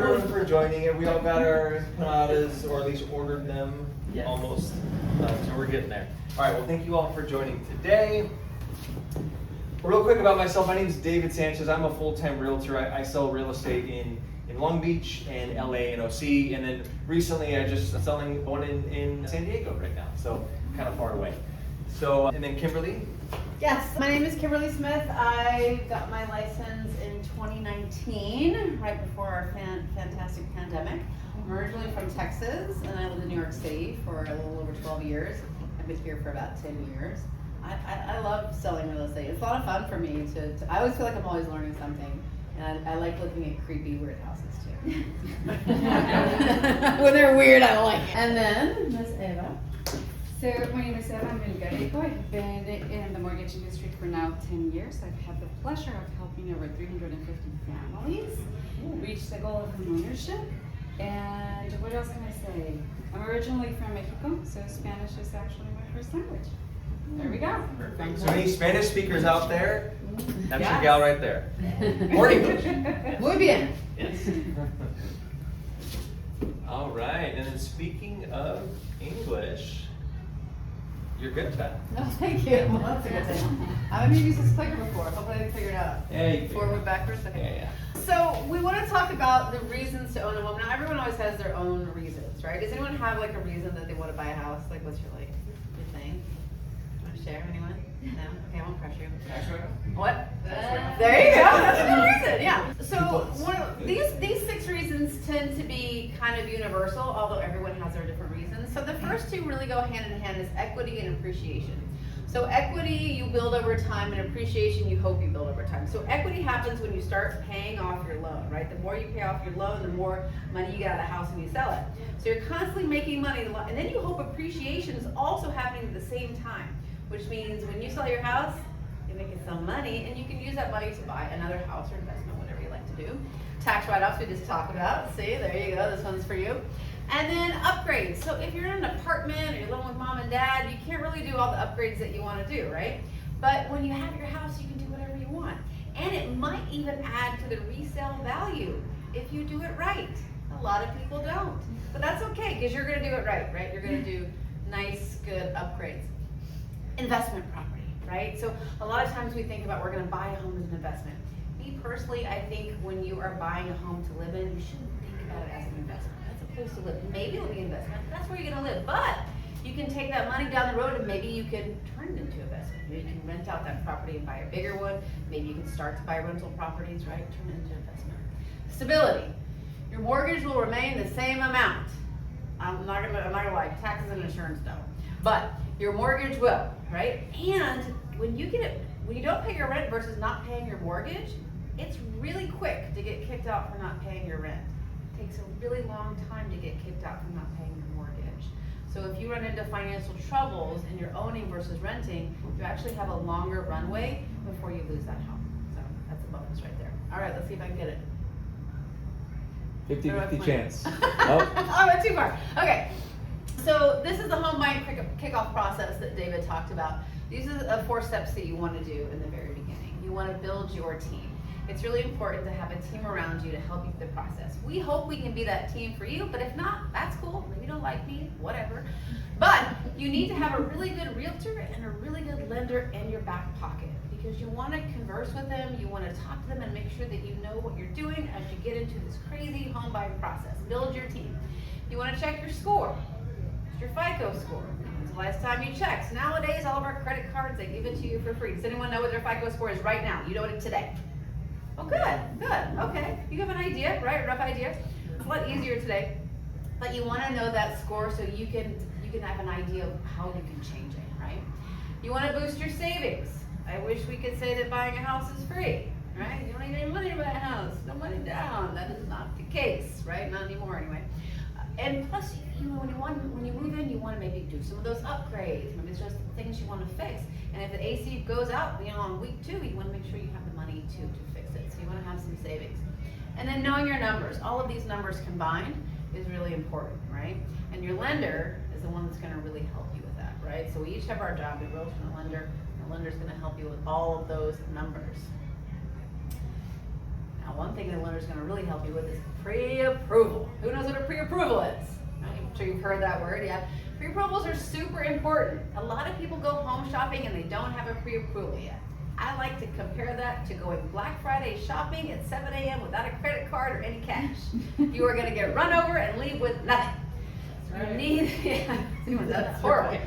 everyone for joining it. We all got our empanadas, or at least ordered them, almost. So we're getting there. All right, well, thank you all for joining today. Real quick about myself, my name is David Sanchez. I'm a full-time realtor. I sell real estate in Long Beach and LA and OC, and then recently I just selling one in San Diego right now, so kind of far away. So, and then Kimberly. Yes, my name is Kimberly Smith. I got my license in 2019, right before our fantastic pandemic. I'm originally from Texas, and I lived in New York City for a little over 12 years. I've been here for about 10 years. I love selling real estate. It's a lot of fun for me I always feel like I'm always learning something. And I like looking at creepy, weird houses too. When they're weird, I like it. And then Miss Eva. So my name is Eva Melgarejo. I've been in the mortgage industry for now 10 years. I've had the pleasure of helping over 350 families reach the goal of homeownership. And what else can I say? I'm originally from Mexico, so Spanish is actually my first language. There we go. Perfect. So any Spanish speakers out there? That's your gal right there. Or English. Muy bien. Yes. All right, and then speaking of English, you're good, Beth. No, thank you. Well, that's a good thing. I've never used this clicker before. Hopefully I can figure it out. Yeah, you Forward, backwards. Okay. Yeah. So we want to talk about the reasons to own a home. Now everyone always has their own reasons, right? Does anyone have like a reason that they want to buy a house? Like what's your thing? Want to share? Anyone? No? Okay, I won't pressure you. What? There you go. That's a good reason. Yeah. So these 6 reasons tend to be kind of universal, although everyone has their different reasons. So the first 2 really go hand in hand is equity and appreciation. So equity you build over time, and appreciation you hope you build over time. So equity happens when you start paying off your loan, right? The more you pay off your loan, the more money you get out of the house when you sell it. So you're constantly making money, and then you hope appreciation is also happening at the same time, which means when you sell your house, you're making some money, and you can use that money to buy another house or investment, whatever you like to do. Tax write-offs we just talked about. See, there you go. This one's for you. And then upgrades. So if you're in an apartment or you're living with mom and dad, you can't really do all the upgrades that you want to do, right? But when you have your house, you can do whatever you want. And it might even add to the resale value if you do it right. A lot of people don't. But that's okay, because you're going to do it right? You're going to do nice, good upgrades. Investment property, right? So a lot of times we think about we're going to buy a home as an investment. Me personally, I think when you are buying a home to live in, you shouldn't think about it as an investment. Place to live. Maybe it'll be an investment. That's where you're going to live. But you can take that money down the road and maybe you can turn it into investment. Maybe you can rent out that property and buy a bigger one. Maybe you can start to buy rental properties, right? Turn it into investment. Stability. Your mortgage will remain the same amount. I'm not gonna lie. Taxes and insurance don't. But your mortgage will, right? And when you don't pay your rent versus not paying your mortgage, it's really quick to get kicked out for not paying your rent. Takes a really long time to get kicked out from not paying your mortgage. So if you run into financial troubles and you're owning versus renting, you actually have a longer runway before you lose that home. So that's a bonus right there. All right, let's see if I can get it. 50-50 chance. Oh, I went too far. Okay. So this is the home buying kickoff process that David talked about. These are the 4 steps that you want to do in the very beginning. You want to build your team. It's really important to have a team around you to help you through the process. We hope we can be that team for you, but if not, that's cool. Maybe you don't like me, whatever. But you need to have a really good realtor and a really good lender in your back pocket, because you want to converse with them, you want to talk to them and make sure that you know what you're doing as you get into this crazy home buying process. Build your team. You want to check your score. What's your FICO score? When's the last time you checked? Nowadays, all of our credit cards, they give it to you for free. Does anyone know what their FICO score is right now? You know it today. Oh, good, okay. You have an idea, right? A rough idea. It's a lot easier today, but you want to know that score so you can have an idea of how you can change it, right? You want to boost your savings. I wish we could say that buying a house is free, right? You don't need any money to buy a house, no money down. That is not the case, right? Not anymore, anyway. And plus, when you move in, you want to maybe do some of those upgrades. Maybe it's just things you want to fix. And if the AC goes out, on week 2, you want to make sure you have the money to fix it. So you want to have some savings. And then knowing your numbers. All of these numbers combined is really important, right? And your lender is the one that's going to really help you with that, right? So we each have our job. We realtor and a lender. And the lender is going to help you with all of those numbers. Now, one thing the lender is going to really help you with is pre-appraisal. heard that word, yeah. Pre-approvals are super important. A lot of people go home shopping and they don't have a pre-approval yet. I like to compare that to going Black Friday shopping at 7 a.m. without a credit card or any cash. You are gonna get run over and leave with nothing. You need, yeah, that's horrible.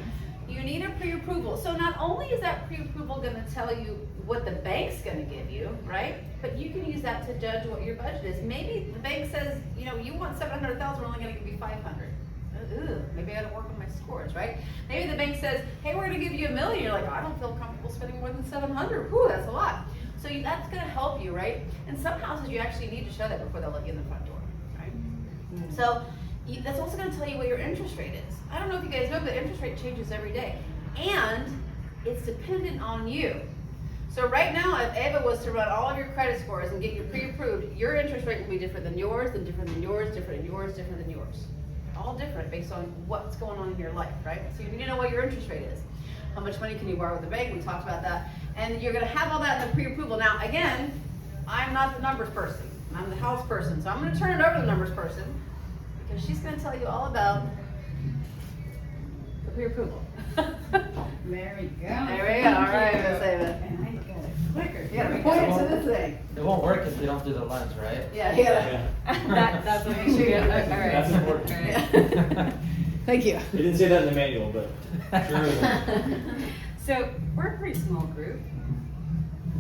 You need a pre-approval. So not only is that pre-approval gonna tell you what the bank's gonna give you, right? But you can use that to judge what your budget is. Maybe the bank says, you know, you want 700,000, we're only gonna give you 500. Maybe I gotta work on my scores, right? Maybe the bank says, hey, we're gonna give you $1 million. You're like, oh, I don't feel comfortable spending more than 700. Whew, that's a lot. So that's gonna help you, right? And some houses you actually need to show that before they'll let you in the front door, right? So that's also gonna tell you what your interest rate is. I don't know if you guys know, but interest rate changes every day. And it's dependent on you. So right now, if Eva was to run all of your credit scores and get you pre-approved, your interest rate will be different than yours, and different than yours, different than yours, different than yours. All different based on what's going on in your life, right? So you need to know what your interest rate is. How much money can you borrow with the bank? We talked about that. And you're gonna have all that in the pre-approval. Now, again, I'm not the numbers person. I'm the house person. So I'm gonna turn it over to the numbers person because she's gonna tell you all about the pre-approval. There we go. There we go, all right, Miss Eva. And I got it quicker. You gotta point it to this thing. It won't work if you don't do the lens, right? Yeah, yeah. That's what make sure you, all right. That's important. All right. Thank you. It didn't say that in the manual, but sure is. So we're a pretty small group.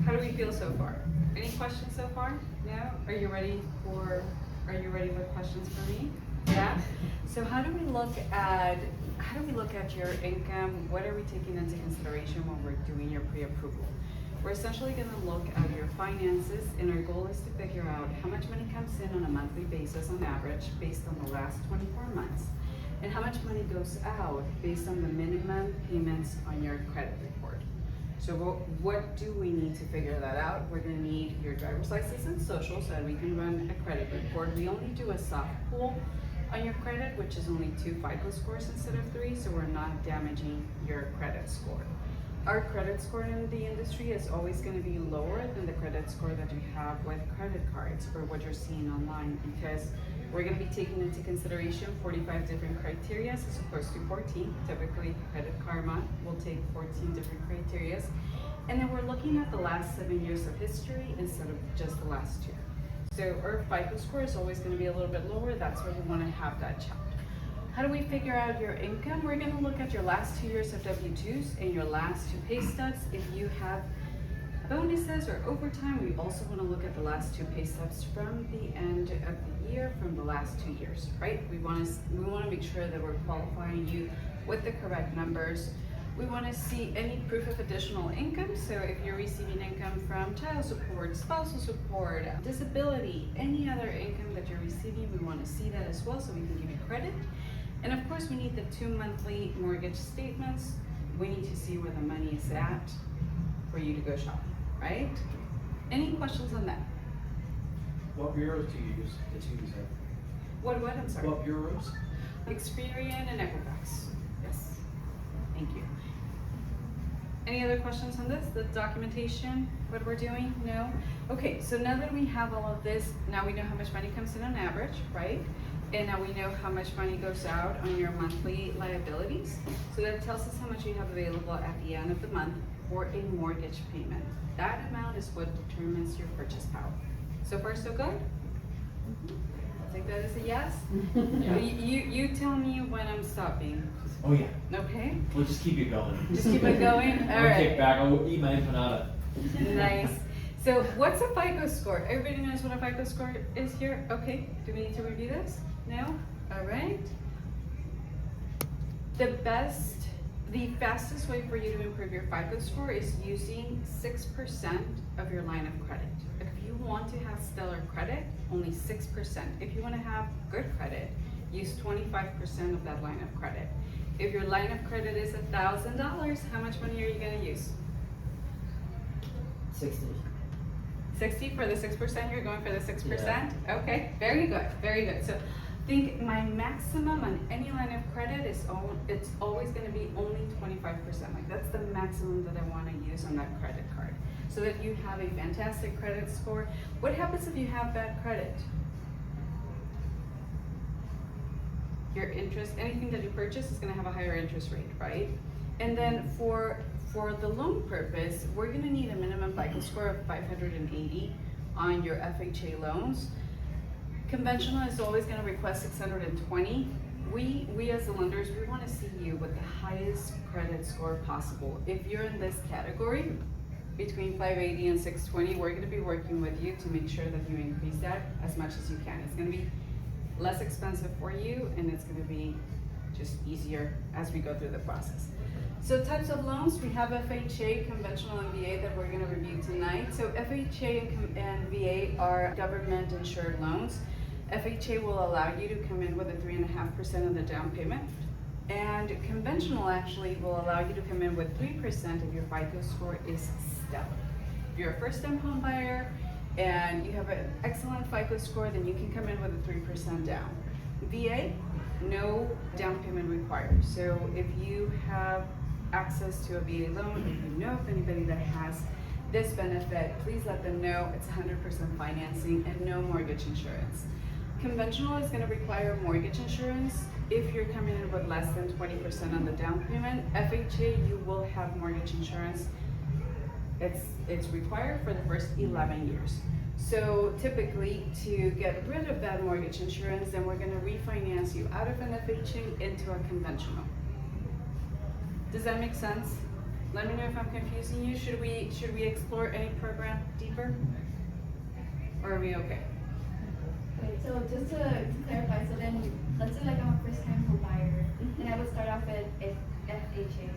How do we feel so far? Any questions so far? No? Are you ready with questions for me? Yeah? So how do we look at your income? What are we taking into consideration when we're doing your pre-approval? We're essentially going to look at your finances, and our goal is to figure out how much money comes in on a monthly basis on average based on the last 24 months, and how much money goes out based on the minimum payments on your credit report. So what do we need to figure that out? We're going to need your driver's license and social so that we can run a credit report. We only do a soft pull on your credit, which is only 2 FICO scores instead of 3, so we're not damaging your credit score. Our credit score in the industry is always going to be lower than the credit score that you have with credit cards or what you're seeing online, because we're going to be taking into consideration 45 different criteria as opposed to 14. Typically, Credit Karma will take 14 different criteria. And then we're looking at the last 7 years of history instead of just the last 2. So our FICO score is always going to be a little bit lower. That's why we want to have that checked. How do we figure out your income? We're going to look at your last 2 years of W-2s and your last 2 pay stubs. If you have bonuses or overtime, we also want to look at the last 2 pay stubs from the end of the year from the last 2 years, right? We want to make sure that we're qualifying you with the correct numbers. We want to see any proof of additional income. So if you're receiving income from child support, spousal support, disability, any other income that you're receiving, we want to see that as well so we can give you credit. And of course, we need the 2 monthly mortgage statements. We need to see where the money is at for you to go shopping, right? Any questions on that? What bureaus do you use? The 2 you said. What, I'm sorry? What bureaus? Experian and Equifax. Yes. Thank you. Any other questions on this? The documentation, what we're doing? No? Okay, so now that we have all of this, now we know how much money comes in on average, right? And now we know how much money goes out on your monthly liabilities. So that tells us how much you have available at the end of the month for a mortgage payment. That amount is what determines your purchase power. So far, so good? I think that is a yes. Yeah. You tell me when I'm stopping. Oh yeah. Okay? We'll just keep it going. Just keep it going? All I'll right. kick back. I'll eat my empanada. Nice. So what's a FICO score? Everybody knows what a FICO score is here? Okay. Do we need to review this? No? All right. The fastest way for you to improve your FICO score is using 6% of your line of credit. If you want to have stellar credit, only 6%. If you want to have good credit, use 25% of that line of credit. If your line of credit is $1,000, how much money are you going to use? 60. 60 for the 6%? You're going for the 6%? Yeah. Okay, very good, very good. So think my maximum on any line of credit is it's always going to be only 25%. Like that's the maximum that I want to use on that credit card. So that you have a fantastic credit score. What happens if you have bad credit? your interest, anything that you purchase is gonna have a higher interest rate, right? And then for the loan purpose, we're gonna need a minimum FICO score of 580 on your FHA loans. Conventional is always gonna request 620. We as the lenders, we wanna see you with the highest credit score possible. If you're in this category, between 580 and 620, we're gonna be working with you to make sure that you increase that as much as you can. It's gonna be less expensive for you, and it's gonna be just easier as we go through the process. So types of loans, we have FHA, conventional, and VA that we're gonna review tonight. So FHA and VA are government insured loans. FHA will allow you to come in with a 3.5% of the down payment. And conventional actually will allow you to come in with 3% if your FICO score is stellar. If you're a first-time home buyer and you have an excellent FICO score, then you can come in with a 3% down. VA, no down payment required. So if you have access to a VA loan, if you know of anybody that has this benefit, please let them know. It's 100% financing and no mortgage insurance. Conventional is going to require mortgage insurance if you're coming in with less than 20% on the down payment. FHA, you will have mortgage insurance. It's required for the first 11 years. So typically, to get rid of that mortgage insurance, then we're going to refinance you out of an FHA into a conventional. Does that make sense? Let me know if I'm confusing you. Should we explore any program deeper? Or are we okay? Okay, so just to clarify, so then let's say like I'm a first time home buyer, and I would start off at FHA,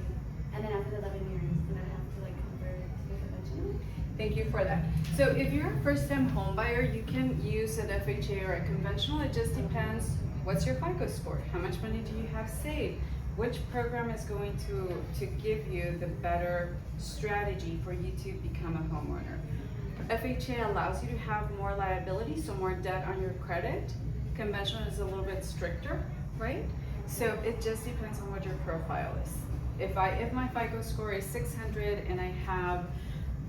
and then after the 11 years, then I have to like convert to a conventional. Thank you for that. So if you're a first time home buyer, you can use an FHA or a conventional. It just depends, what's your FICO score? How much money do you have saved? Which program is going to give you the better strategy for you to become a homeowner? FHA allows you to have more liability, so more debt on your credit. Conventional is a little bit stricter, right? So it just depends on what your profile is. If my FICO score is 600 and I have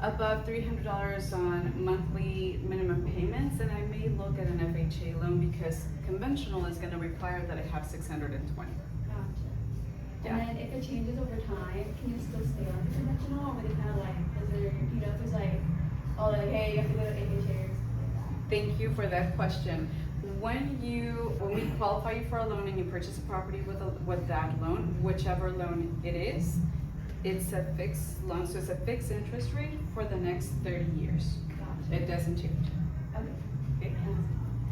above $300 on monthly minimum payments, then I may look at an FHA loan because conventional is going to require that I have 620. Gotcha. Yeah. And then if it changes over time, can you still stay on the conventional, or would it kind of like, is there, if there's like, oh, like, hey, you have to go to FHA or something like that? Thank you for that question. When we qualify you for a loan and you purchase a property with that loan, whichever loan it is, it's a fixed loan, so it's a fixed interest rate for the next 30 years. Gotcha. It doesn't change. Okay. Okay?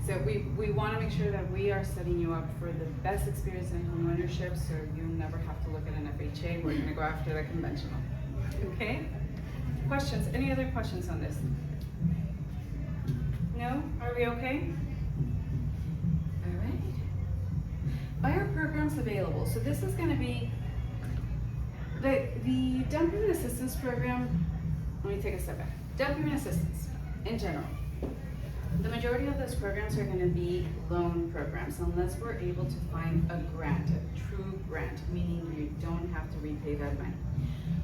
So we want to make sure that we are setting you up for the best experience in homeownership, so you'll never have to look at an FHA. We're going to go after the conventional. Okay? Questions? Any other questions on this? No? Are we okay? All right. Buyer programs available. So this is going to be the down payment assistance program. Let me take a step back. Down payment assistance in general. The majority of those programs are going to be loan programs unless we're able to find a grant, a true grant, meaning you don't have to repay that money.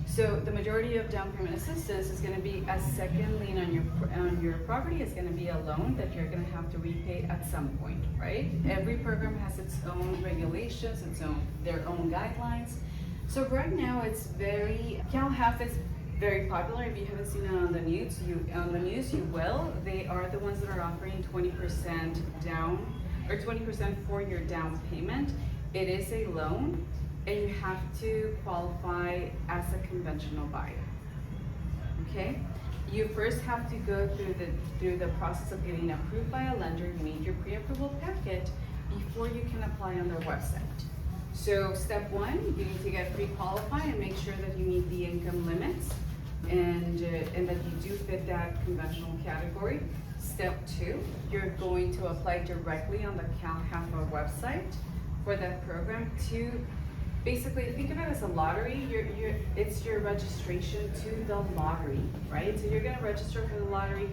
So the majority of down payment assistance is going to be a second lien on your property. It's going to be a loan that you're going to have to repay at some point, right? Every program has its own regulations, their own guidelines. So right now it's Cal Half is very popular. If you haven't seen it on the news, you will. They are the ones that are offering 20% down or 20% for your down payment. It is a loan, and you have to qualify as a conventional buyer. Okay? You first have to go through the process of getting approved by a lender. You need your pre-approval packet before you can apply on their website. So step one, you need to get pre-qualified and make sure that you meet the income limits and that you do fit that conventional category. Step two, you're going to apply directly on the CalHFA website for that program to basically think of it as a lottery. It's your registration to the lottery, right? So you're gonna register for the lottery.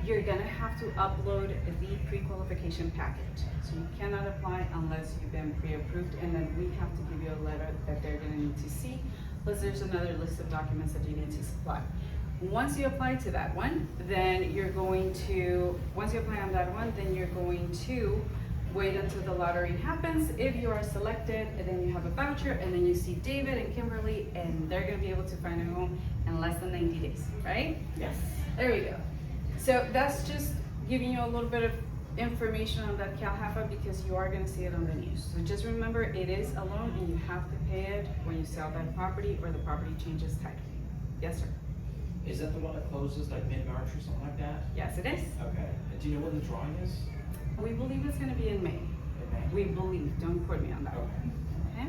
You're gonna have to upload the pre-qualification packet. So you cannot apply unless you've been pre-approved, and then we have to give you a letter that they're gonna need to see. Plus there's another list of documents that you need to supply. Once you apply to that one, then once you apply on that one, then you're going to wait until the lottery happens. If you are selected, and then you have a voucher, and then you see David and Kimberly, and they're gonna be able to find a home in less than 90 days, right? Yes. There we go. So that's just giving you a little bit of information on that CalHFA because you are gonna see it on the news. So just remember, it is a loan and you have to pay it when you sell that property or the property changes title. Yes, sir. Is that the one that closes like mid-March or something like that? Yes, it is. Okay. And do you know when the drawing is? We believe it's gonna be in May. In May? We believe, don't quote me on that. Okay. Okay?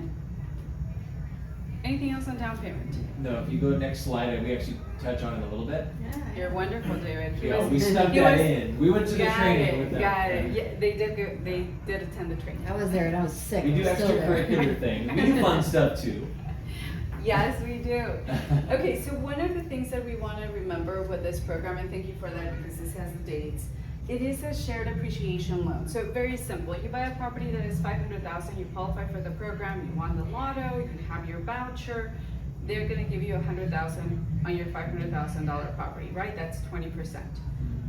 Anything else on down payment? No, if you go next slide, and we actually touch on it a little bit. You're wonderful, David. Yeah, we snuck he that was- in. We went to the Got training it, with them. got it. Yeah, they did attend the training. I was there and I was sick. We do I'm still there. extracurricular things. We do fun stuff too. Yes, we do. Okay, so one of the things that we want to remember with this program, and thank you for that because this has the dates, it is a shared appreciation loan. So very simple. You buy a property that is $500,000, you qualify for the program, you won the lotto, you have your voucher. They're going to give you $100,000 on your $500,000 property, right? That's 20%.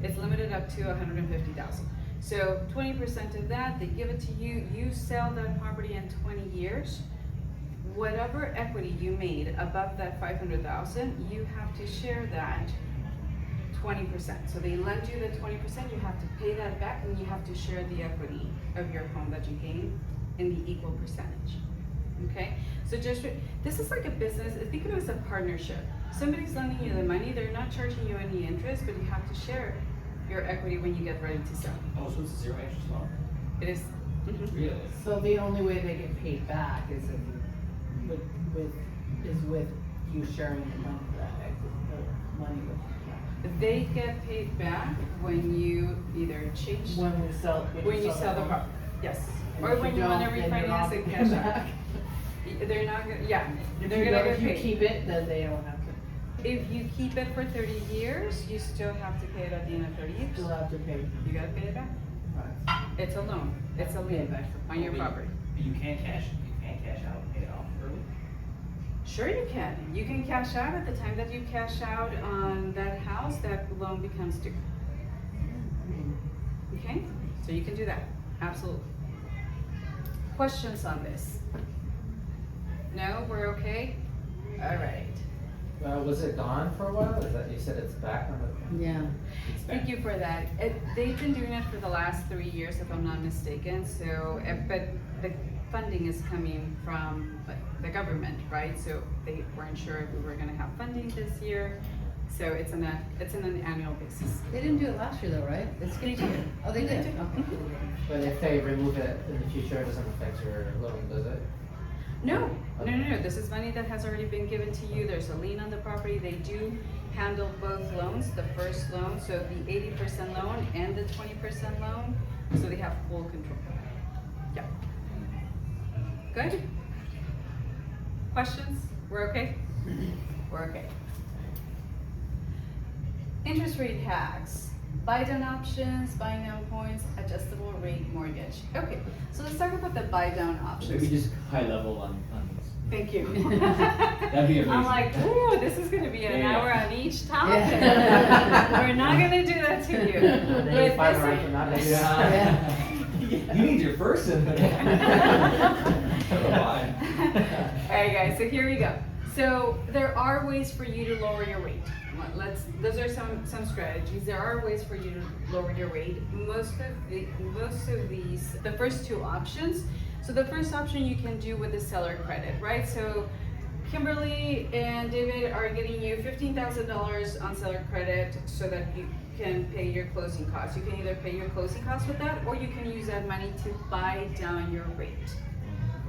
It's limited up to $150,000. So 20% of that, they give it to you. You sell that property in 20 years. Whatever equity you made above that $500,000, you have to share that 20%. So they lend you the 20%, you have to pay that back, and you have to share the equity of your home that you gain in the equal percentage. Okay? So just, this is like a business, think of it as a partnership. Somebody's lending you the money, they're not charging you any interest, but you have to share your equity when you get ready to sell. Oh, so it's a zero interest loan? It is. Mhm. Really? So the only way they get paid back is if with you sharing the money the money with They get paid back when you either change, when you sell the property. Yes. And Or if when you you wanna don't, then you're refinance not and getting cash out. back. They're not gonna, yeah, If they're you gonna don't- get if you paid. keep it, then they don't have to. If you keep it for 30 years, you still have to pay it at the end of 30 years. Still have to pay. You gotta pay it back. Right. It's a loan. It's a lien back. on your But property. you can't cash out and pay it off early? Sure you can. You can cash out at the time that you cash out on that house, that loan becomes due. Okay? So you can do that. Absolutely. Questions on this? No? We're okay? All right. Was it gone for a while? Is that, you said it's back on the? Yeah. It's back. Thank you for that. They've been doing it for the last 3 years, if I'm not mistaken. So, but the funding is coming from the government, right? So they weren't sure if we were going to have funding this year. So it's on an annual basis. They didn't do it last year though, right? It's They did. Oh, they did? They did. Okay. But if they remove it in the future, it doesn't affect your loan, does it? No. This is money that has already been given to you. There's a lien on the property. They do handle both loans, the first loan, so the 80% loan and the 20% loan. So they have full control. Yeah. Good? Questions? We're okay? We're okay. Interest rate hacks. Buy down options, buy down points, adjustable rate mortgage. Okay, so let's talk about the buy down options. Maybe just high level on these. Thank you. That'd be amazing. I'm like, ooh, this is gonna be an Yeah. hour on each topic. Yeah. We're not gonna do that to you. And then you But find this right is- from that. Yeah. You need your person. Why? Alright guys, so here we go. So there are ways for you to lower your rate. Those are some strategies. There are ways for you to lower your rate. Most of these, the first two options. So the first option you can do with the seller credit, right? So Kimberly and David are getting you $15,000 on seller credit so that you can pay your closing costs. You can either pay your closing costs with that, or you can use that money to buy down your rate.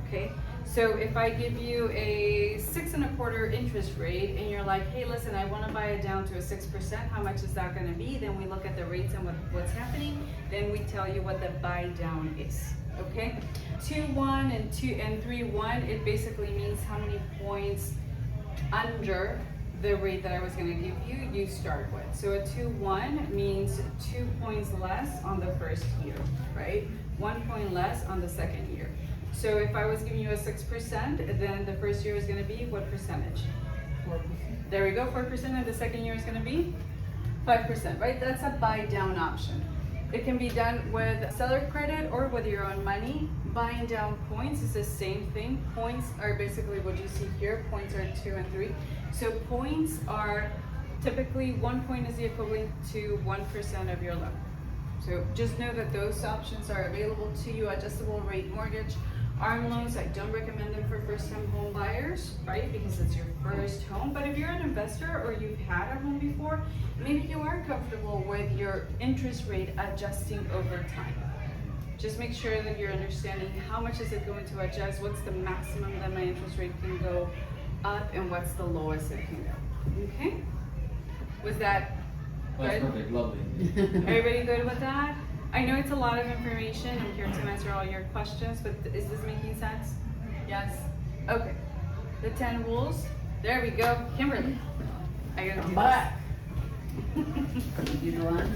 Okay? So if I give you a 6.25% interest rate and you're like, hey, listen, I want to buy it down to a 6%, how much is that going to be? Then we look at the rates and what's happening. Then we tell you what the buy down is. Okay? 2-1 and 3-1, it basically means how many points under the rate that I was going to give you, you start with. So a 2-1 means 2 points less on the first year, right? 1 point less on the second year. So if I was giving you a 6%, then the first year is going to be what percentage? 4%. There we go, 4%, and the second year is going to be 5%, right? That's a buy down option. It can be done with seller credit or with your own money. Buying down points is the same thing. Points are basically what you see here. Points are 2 and 3. So points are typically 1 point is the equivalent to 1% of your loan. So just know that those options are available to you. Adjustable rate mortgage, ARM loans. I don't recommend them for first-time home buyers, right? Because it's your first home. But if you're an investor or you've had a home before, maybe you are comfortable with your interest rate adjusting over time. Just make sure that you're understanding how much is it going to adjust, what's the maximum that my interest rate can go up, and what's the lowest it can go. Okay? Was that That's good? perfect, lovely. Everybody good with that? I know it's a lot of information. I'm here to answer all your questions, but is this making sense? Yes? Okay. The 10 rules. There we go. Kimberly. I gotta do I'm back. You do one?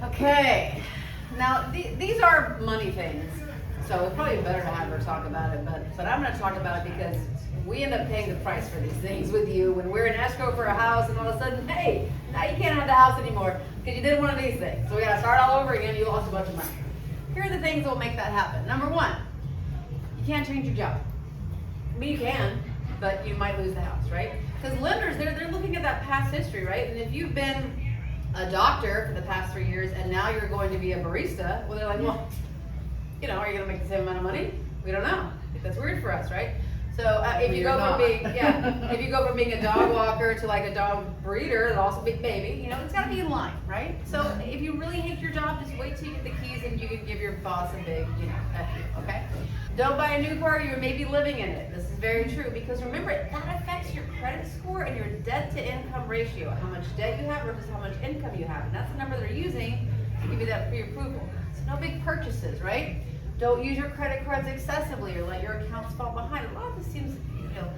Okay. Now, these are money things, so it's probably better to have her talk about it, but I'm gonna talk about it because we end up paying the price for these things with you when we're in escrow for a house and all of a sudden, hey, now you can't have the house anymore because you did one of these things. So we gotta start all over again, you lost a bunch of money. Here are the things that will make that happen. Number one, you can't change your job. I mean, you can, but you might lose the house, right? Because lenders, they're looking at that past history, right? And if you've been a doctor for the past 3 years and now you're going to be a barista, well, they're like, well, you know, are you gonna make the same amount of money? We don't know. That's weird for us, right? So if you go from being, if you go from being a dog walker to like a dog breeder, and also big baby, you know, it's gotta be in line, right? So if you really hate your job, just wait till you get the keys and you can give your boss a big, you know, F you, okay? Don't buy a new car, you may be living in it. This is very true because remember, that affects your credit score and your debt to income ratio, how much debt you have versus how much income you have. And that's the number they're using to give you that pre-approval. So no big purchases, right? Don't use your credit cards excessively or let your accounts fall behind. A lot of this seems, you know,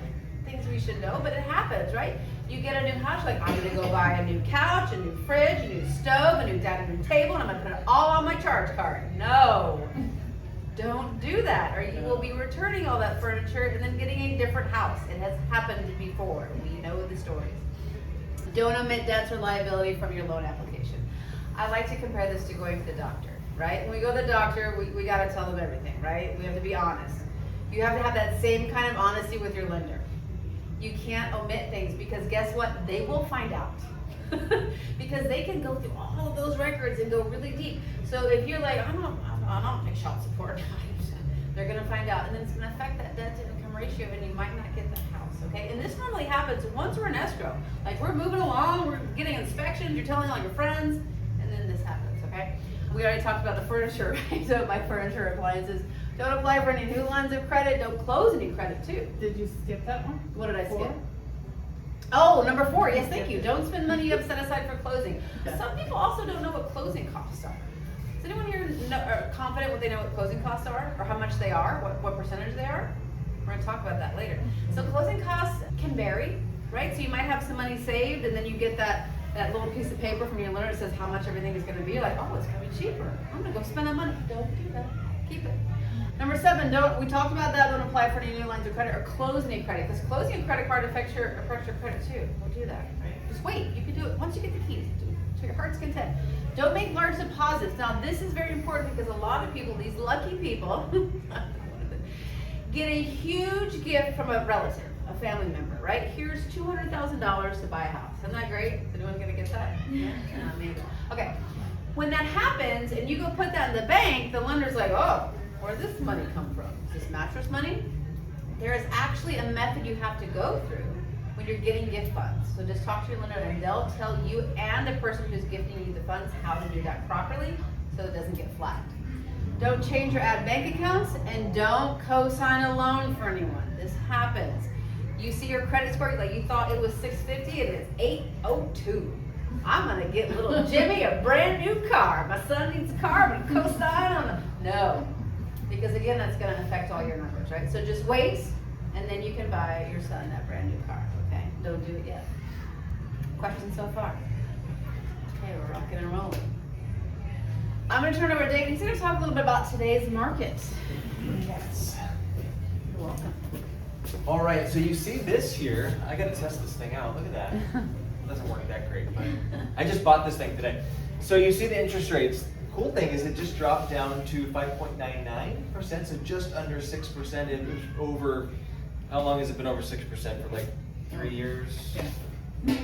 things we should know, but it happens, right? You get a new house, like I'm gonna go buy a new couch, a new fridge, a new stove, a new dining room table, and I'm gonna put it all on my charge card. No, don't do that, or you will be returning all that furniture and then getting a different house. It has happened before. We know the stories. Don't omit debts or liability from your loan application. I like to compare this to going to the doctor. Right? When we go to the doctor, we got to tell them everything, right? We have to be honest. You have to have that same kind of honesty with your lender. You can't omit things because guess what? They will find out. Because they can go through all of those records and go really deep. So if you're like, I don't take child support, they're going to find out. And then it's going to affect that debt to income ratio and you might not get the house, okay? And this normally happens once we're in escrow. Like we're moving along, we're getting inspections, you're telling all your friends, and then this happens, okay? We already talked about the furniture, right? So my furniture appliances. Don't apply for any new lines of credit. Don't close any credit too. Did you skip that one? What did I skip? 4? Oh, number 4. Yes, thank you. Don't spend money you have set aside for closing. Yeah. Some people also don't know what closing costs are. Is anyone here confident what they know what closing costs are or how much they are, what percentage they are? We're gonna talk about that later. So closing costs can vary, right? So you might have some money saved and then you get that little piece of paper from your lender that says how much everything is going to be. You're like, oh, it's going to be cheaper. I'm going to go spend that money. Don't do that. Keep it. Number 7, we talked about that. Don't apply for any new lines of credit or close any credit because closing a credit card affects your credit too. Don't do that. Right? Just wait. You can do it once you get the keys. Do it to your heart's content. Don't make large deposits. Now, this is very important because a lot of people, these lucky people, get a huge gift from a relative. A family member, right? Here's $200,000 to buy a house. Isn't that great? Is anyone gonna get that? Yeah. Maybe. Okay. When that happens and you go put that in the bank, the lender's like, oh, where did this money come from? Is this mattress money? There is actually a method you have to go through when you're getting gift funds. So just talk to your lender and they'll tell you and the person who's gifting you the funds how to do that properly so it doesn't get flagged. Don't change or add bank accounts and don't co-sign a loan for anyone. This happens. You see your credit score, like you thought it was 650, it is 802. I'm gonna get little Jimmy a brand new car. My son needs a car, I'm gonna co-sign on it. No, because again, that's gonna affect all your numbers, right? So just wait, and then you can buy your son that brand new car, okay? Don't do it yet. Questions so far? Okay, we're rocking and rolling. I'm gonna turn over to Dave. He's gonna talk a little bit about today's market. Yes. You're welcome. All right, so you see this here. I gotta test this thing out. Look at that. It doesn't work that great, but I just bought this thing today. So you see the interest rates. Cool thing is it just dropped down to 5.99%, so just under 6%. It was over, how long has it been over 6%? For like 3 years?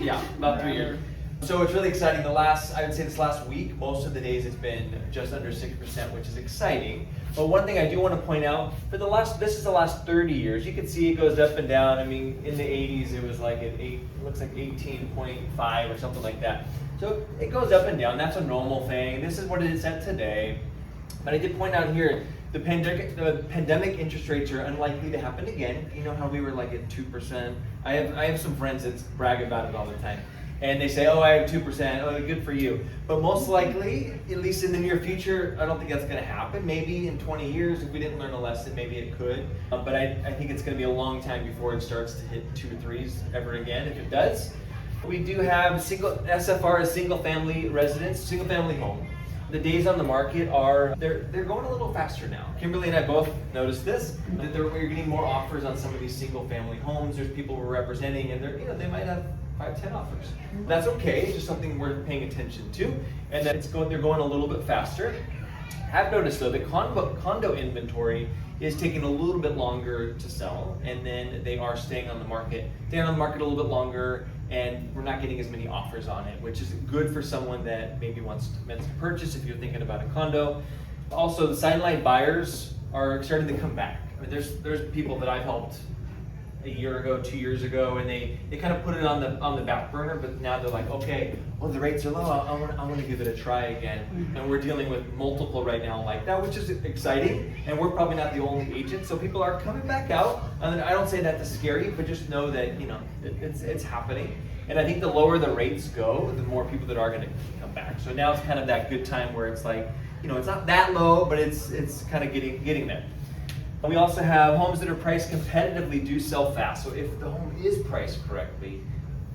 Yeah, about 3 years. So it's really exciting. I would say this last week, most of the days it's been just under 6%, which is exciting. But one thing I do want to point out, this is the last 30 years. You can see it goes up and down. I mean, in the 80s it was like it looks like 18.5 or something like that. So it goes up and down. That's a normal thing. This is what it is at today. But I did point out here, the pandemic interest rates are unlikely to happen again. You know how we were like at 2%? I have some friends that brag about it all the time. And they say, oh, I have 2%, oh, good for you. But most likely, at least in the near future, I don't think that's gonna happen. Maybe in 20 years, if we didn't learn a lesson, maybe it could. But I think it's gonna be a long time before it starts to hit 2 or 3s ever again, if it does. We do have SFR as single family residence, single family home. The days on the market they're going a little faster now. Kimberly and I both noticed this, that we're getting more offers on some of these single family homes. There's people we're representing and they might have 5, 10 offers. That's okay, it's just something we're paying attention to, and that they're going a little bit faster. I've noticed though, the condo inventory is taking a little bit longer to sell, and then they are staying on the market a little bit longer, and we're not getting as many offers on it, which is good for someone that maybe wants to purchase if you're thinking about a condo. Also, the sideline buyers are starting to come back. I mean, there's people that I've helped a year ago, 2 years ago, and they kind of put it on the back burner, but now they're like, okay, well the rates are low, I want to give it a try again. And we're dealing with multiple right now like that, which is exciting, and we're probably not the only agent, so people are coming back out. And I don't say that to scare you, but just know that it's happening. And I think the lower the rates go, the more people that are going to come back. So now it's kind of that good time where it's like, it's not that low, but it's kind of getting there. We also have homes that are priced competitively do sell fast. So if the home is priced correctly,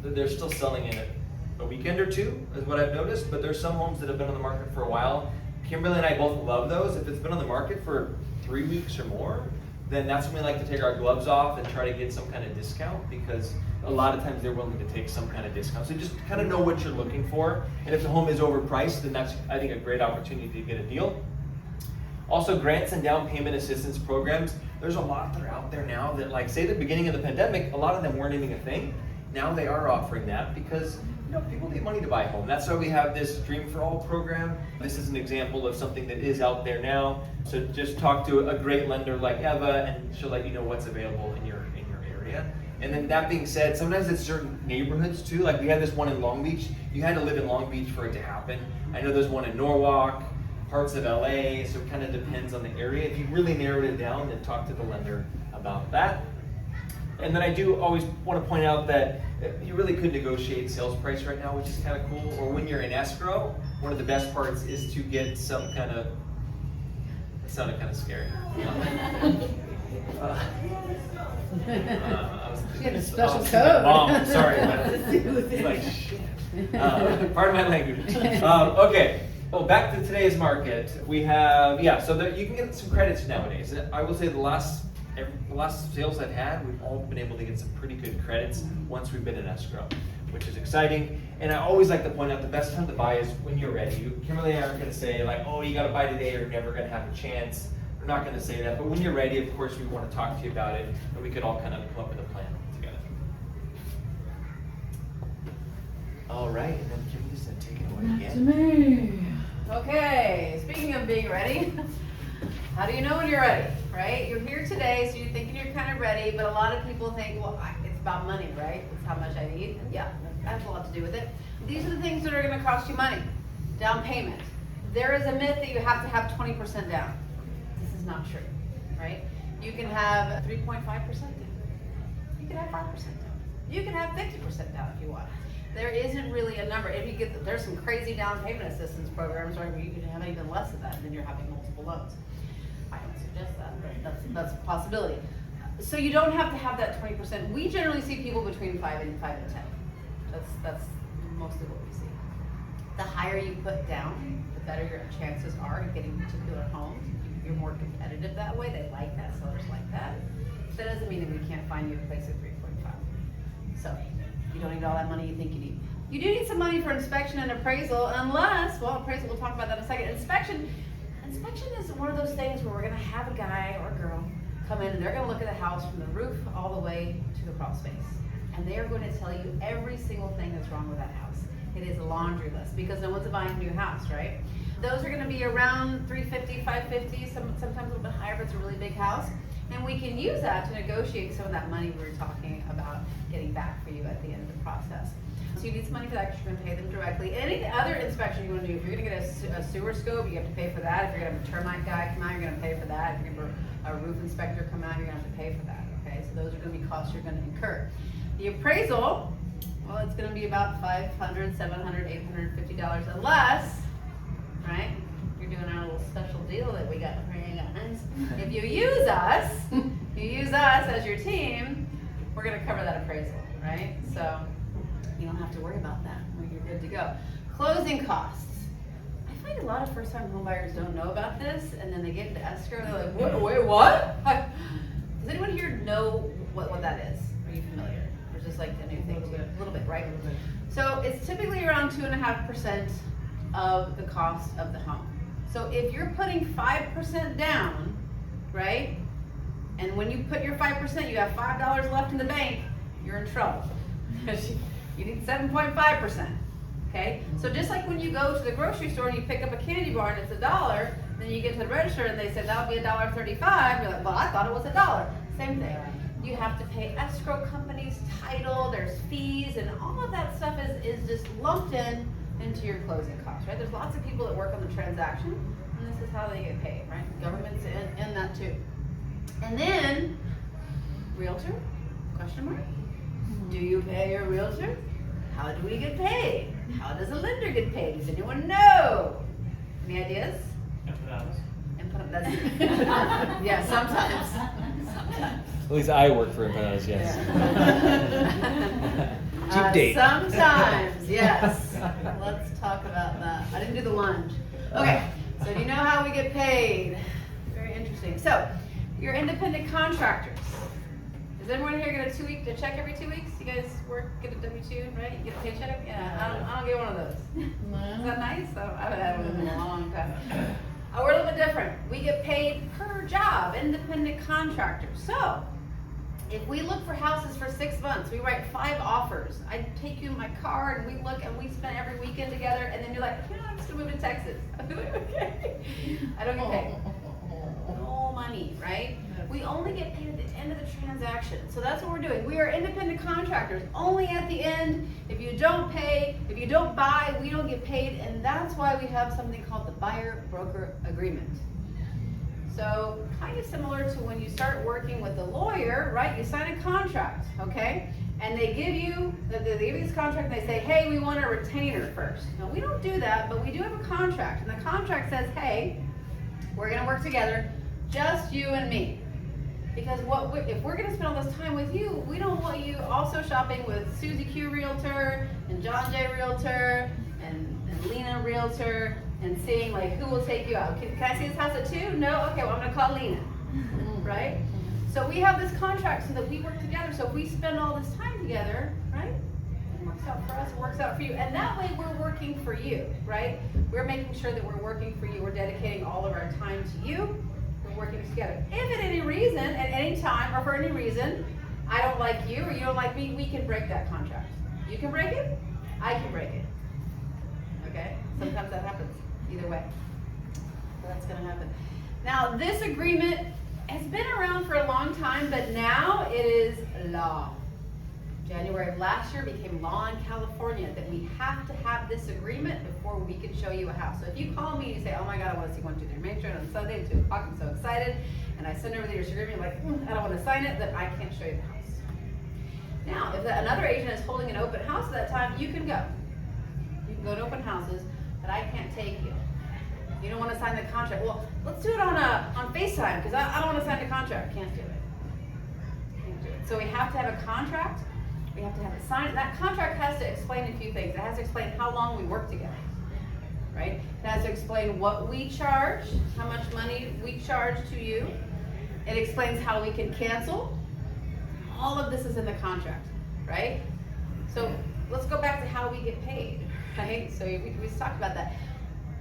they're still selling in a weekend or two, is what I've noticed. But there's some homes that have been on the market for a while. Kimberly and I both love those. If it's been on the market for 3 weeks or more, then that's when we like to take our gloves off and try to get some kind of discount, because a lot of times they're willing to take some kind of discount. So just kind of know what you're looking for. And if the home is overpriced, then that's, I think, a great opportunity to get a deal. Also, grants and down payment assistance programs. There's a lot that are out there now that, like, say, the beginning of the pandemic, a lot of them weren't even a thing. Now they are offering that because people need money to buy a home. That's why we have this Dream for All program. This is an example of something that is out there now. So just talk to a great lender like Eva, and she'll let you know what's available in your area. And then that being said, sometimes it's certain neighborhoods too. Like we had this one in Long Beach. You had to live in Long Beach for it to happen. I know there's one in Norwalk, parts of LA, so it kind of depends on the area. If you really narrowed it down, then talk to the lender about that. And then I do always want to point out that you really could negotiate sales price right now, which is kind of cool. Or when you're in escrow, one of the best parts is to get some kind of, it sounded kind of scary. She had a special code. Mom, sorry, but it's like, shit. Pardon my language. Okay. Well, back to today's market. We have, so you can get some credits nowadays. I will say the last sales I've had, we've all been able to get some pretty good credits once we've been in escrow, which is exciting. And I always like to point out the best time to buy is when you're ready. Kimberly and I aren't going to say like, oh, you got to buy today or you're never going to have a chance. We're not going to say that. But when you're ready, of course, we want to talk to you about it, and we could all kind of come up with a plan together. All right, and then Kimberly said, take it away again. To me. Okay, speaking of being ready, how do you know when you're ready, right? You're here today, so you're thinking you're kind of ready, but a lot of people think, well, it's about money, right? It's how much I need. And yeah, that has a lot to do with it. These are the things that are going to cost you money. Down payment. There is a myth that you have to have 20% down. This is not true, right? You can have 3.5% down. You can have 5% down. You can have 50% down if you want. There isn't really a number. If you get, there's some crazy down payment assistance programs where you can have even less of that, and then you're having multiple loans. I don't suggest that, but that's a possibility. So you don't have to have that 20%. We generally see people between 5 and 10. That's mostly what we see. The higher you put down, the better your chances are of getting particular homes. You're more competitive that way. They like that. Sellers like that. That doesn't mean that we can't find you a place at 3.5. So you don't need all that money you think you need. You do need some money for inspection and appraisal, unless, well, appraisal, we'll talk about that in a second. Inspection is one of those things where we're gonna have a guy or a girl come in and they're gonna look at the house from the roof all the way to the crawl space. And they are going to tell you every single thing that's wrong with that house. It is a laundry list because no one's buying a new house, right? Those are gonna be around $350, $550, sometimes a little bit higher if it's a really big house. And we can use that to negotiate some of that money we were talking about getting back for you at the end of the process. So you need some money for that because you're gonna pay them directly. Any other inspection you wanna do, if you're gonna get a sewer scope, you have to pay for that. If you're gonna have a termite guy come out, you're gonna pay for that. If you're gonna have a roof inspector come out, you're gonna have to pay for that, okay? So those are gonna be costs you're gonna incur. The appraisal, well, it's gonna be about $500, $700, $850 unless, right? You're doing our little special deal that we got for you guys. If you use us as your team, we're gonna cover that appraisal, right? So you don't have to worry about that. You're good to go. Closing costs. I find a lot of first-time home buyers don't know about this, and then they get into escrow and they're like, what? Wait, what? Does anyone here know what that is? Are you familiar? Or is this like a new thing to you? A little bit, right? So it's typically around 2.5% of the cost of the home. So if you're putting 5% down, right? And when you put your 5%, you have $5 left in the bank, you're in trouble. You need 7.5%, okay? So just like when you go to the grocery store and you pick up a candy bar and it's $1, then you get to the register and they say that'll be $1.35. You're like, well, I thought it was $1. Same thing. You have to pay escrow companies, title, there's fees, and all of that stuff is just lumped into your closing costs, right? There's lots of people that work on the transaction, and this is how they get paid, right? Government's in that too. And then, realtor, question mark? Do you pay your realtor? How do we get paid? How does a lender get paid? Does anyone know? Any ideas? That's yeah, sometimes. At least I work for empanadas, yes. Cheap date. Sometimes, yes. Let's talk about that. I didn't do the lunge. Okay, so do you know how we get paid? Very interesting. So, you're independent contractors. Does everyone here get a check every 2 weeks? You guys get a W-2, right? You get a paycheck? Yeah, I don't get one of those. Is that nice? I haven't had one in a long time. We're a little bit different. We get paid per job, independent contractors. So, if we look for houses for 6 months, we write 5 offers. I take you in my car and we look and we spend every weekend together, and then you're like, you know, I'm just gonna move to Texas. I'm like, okay. I don't get paid. No money, right? We only get paid at the end of the transaction. So that's what we're doing. We are independent contractors. Only at the end. If you don't pay, if you don't buy, we don't get paid. And that's why we have something called the buyer-broker agreement. So kind of similar to when you start working with a lawyer, right? You sign a contract, okay? And they give you this contract and they say, hey, we want a retainer first. Now we don't do that, but we do have a contract. And the contract says, hey, we're gonna work together, just you and me. Because if we're gonna spend all this time with you, we don't want you also shopping with Susie Q Realtor and John J Realtor and Lena Realtor and seeing like who will take you out. Can I see this house at 2? No? Okay, well I'm gonna call Lena, right? So we have this contract so that we work together. So if we spend all this time together, right? It works out for us, it works out for you. And that way we're working for you, right? We're making sure that we're working for you. We're dedicating all of our time to you. We're working together. If at any reason, at any time, or for any reason, I don't like you or you don't like me, we can break that contract. You can break it, I can break it. Okay? Sometimes that happens. Either way. So that's gonna happen. Now this agreement has been around for a long time, but now it is law. January of last year became law in California that we have to have this agreement before we can show you a house. So if you call me and you say, oh my God, I want to see 123 Main Street on Sunday at 2 o'clock, I'm so excited, and I send over this agreement, you're like, I don't want to sign it, then I can't show you the house. Now, if another agent is holding an open house at that time, you can go. You can go to open houses, but I can't take you. You don't want to sign the contract. Well, let's do it on FaceTime, because I don't want to sign the contract. Can't do it. Can't do it. So we have to have a contract. We have to have it signed. That contract has to explain a few things. It has to explain how long we work together, right? It has to explain what we charge, how much money we charge to you. It explains how we can cancel. All of this is in the contract, right? So let's go back to how we get paid, right? So we just talked about that.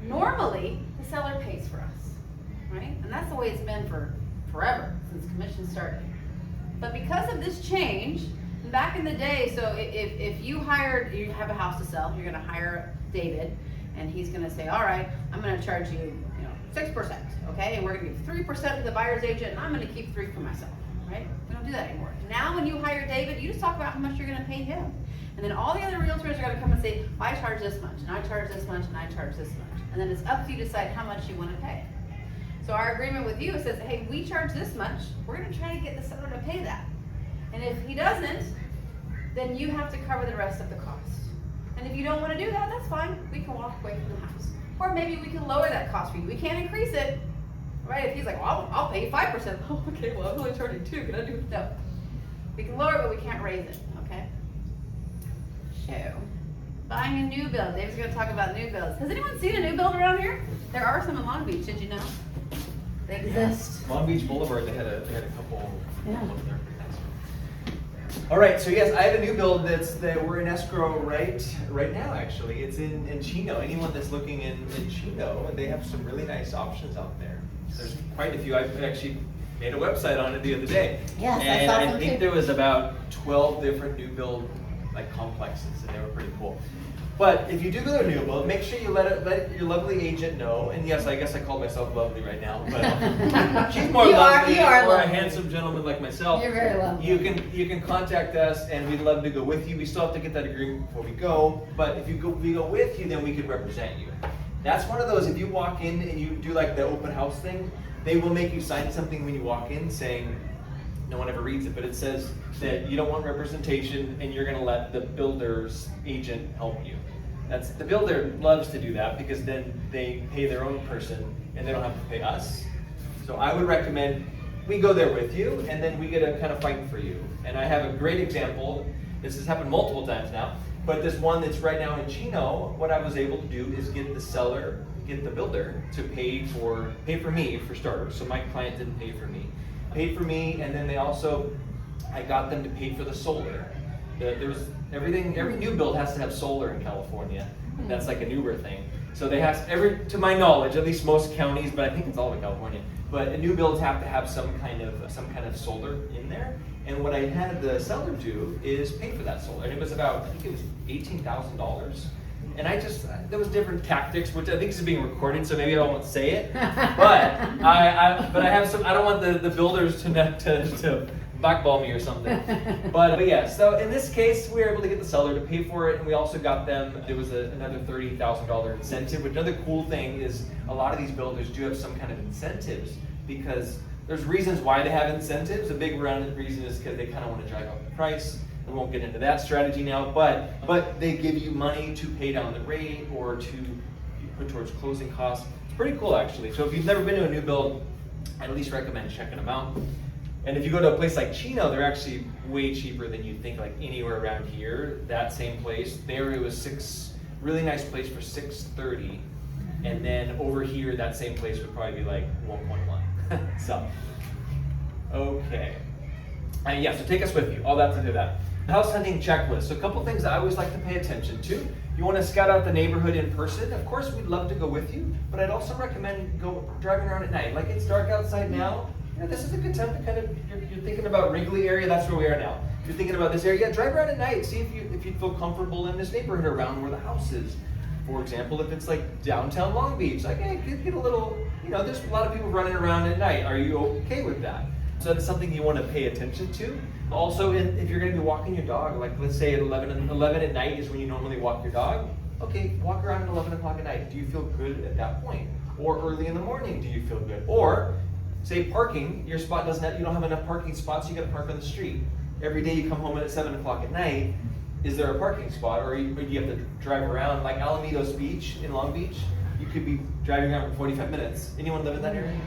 Normally, the seller pays for us, right? And that's the way it's been for forever, since commission started. But because of this change, back in the day, so if you have a house to sell, you're gonna hire David, and he's gonna say, all right, I'm gonna charge you, 6%, okay? And we're gonna give 3% to the buyer's agent, and I'm gonna keep 3 for myself, right? We don't do that anymore. Now when you hire David, you just talk about how much you're gonna pay him. And then all the other realtors are gonna come and say, I charge this much, and I charge this much, and I charge this much. And then it's up to you to decide how much you wanna pay. So our agreement with you says, hey, we charge this much, we're gonna try to get the seller to pay that. And if he doesn't, then you have to cover the rest of the cost. And if you don't wanna do that, that's fine, we can walk away from the house. Or maybe we can lower that cost for you. We can't increase it, right? If he's like, well, I'll pay you 5%. Oh, okay, well, I'm only charging 2, can I do it? No. We can lower it, but we can't raise it, okay? So, buying a new build. David's gonna talk about new builds. Has anyone seen a new build around here? There are some in Long Beach, did you know? They exist. Long Beach Boulevard, they had a couple Yeah. over there. All right, so yes, I have a new build that we're in escrow right now. Actually, it's in Chino. Anyone that's looking in Chino, they have some really nice options out there. There's quite a few. I've actually made a website on it the other day. Yes, and I saw I some think too. there was about 12 different new build complexes, and they were pretty cool. But if you do go to a new build, make sure you let your lovely agent know. And yes, I guess I call myself lovely right now, but she's more lovely you are or lovely. a handsome gentleman like myself. You're very lovely. You can contact us, and we'd love to go with you. We still have to get that agreement before we go. But if we go with you, then we can represent you. That's one of those. If you walk in and you do like the open house thing, they will make you sign something when you walk in saying. No one ever reads it, but it says that you don't want representation and you're gonna let the builder's agent help you. The builder loves to do that because then they pay their own person and they don't have to pay us. So I would recommend we go there with you and then we get to kind of fight for you. And I have a great example. This has happened multiple times now, but this one that's right now in Chino, what I was able to do is get the builder to pay for me for starters. So my client didn't pay for me. Paid for me, and then I got them to pay for the solar. Every new build has to have solar in California. That's like an Uber thing. So they have to my knowledge, at least most counties, but I think it's all in California. But new builds have to have some kind of solar in there. And what I had the seller do is pay for that solar, and it was about, I think it was $18,000. And there was different tactics, which I think is being recorded, so maybe I won't say it. But I have some. I don't want the builders to blackball me or something. But yeah. So in this case, we were able to get the seller to pay for it, and we also got them. There was another $30,000 incentive. Which another cool thing is a lot of these builders do have some kind of incentives because there's reasons why they have incentives. A big reason is because they kind of want to drive up the price. We won't get into that strategy now, but they give you money to pay down the rate or to put towards closing costs. It's pretty cool actually. So if you've never been to a new build, I'd at least recommend checking them out. And if you go to a place like Chino, they're actually way cheaper than you'd think, like anywhere around here. That same place, there it was really nice place for $630. And then over here, that same place would probably be like 1.1. So, okay. And yeah, so take us with you, all that to do that. House hunting checklist. So a couple things I always like to pay attention to. You want to scout out the neighborhood in person. Of course, we'd love to go with you, but I'd also recommend driving around at night. Like it's dark outside now. This is a good time to kind of, you're thinking about Wrigley area, that's where we are now. If you're thinking about this area, yeah, drive around at night. See if you feel comfortable in this neighborhood around where the house is. For example, if it's like downtown Long Beach, like hey, get a little, there's a lot of people running around at night. Are you okay with that? So that's something you want to pay attention to. Also, if you're going to be walking your dog, like let's say at 11 at night is when you normally walk your dog. Okay, walk around at 11 o'clock at night. Do you feel good at that point? Or early in the morning, do you feel good? Or say parking, your spot you don't have enough parking spots, you got to park on the street. Every day you come home at 7 o'clock at night, is there a parking spot? Or do you have to drive around, like Alamitos Beach in Long Beach, you could be driving around for 45 minutes. Anyone live in that area?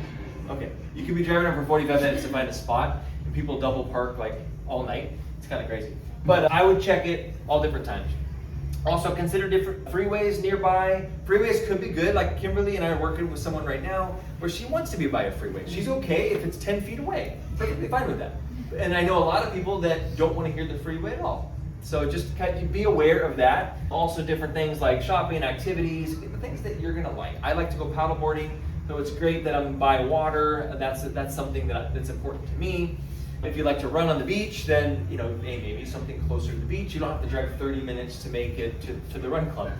Okay, you could be driving around for 45 minutes to find a spot, and people double park like all night. It's kind of crazy. But I would check it all different times. Also consider different freeways nearby. Freeways could be good, like Kimberly and I are working with someone right now where she wants to be by a freeway. She's okay if it's 10 feet away. Perfectly fine with that. And I know a lot of people that don't want to hear the freeway at all. So just kind of be aware of that. Also different things like shopping, activities, the things that you're gonna like. I like to go paddleboarding, so it's great that I'm by water. That's something that's important to me. If you like to run on the beach, then maybe something closer to the beach. You don't have to drive 30 minutes to make it to the run club.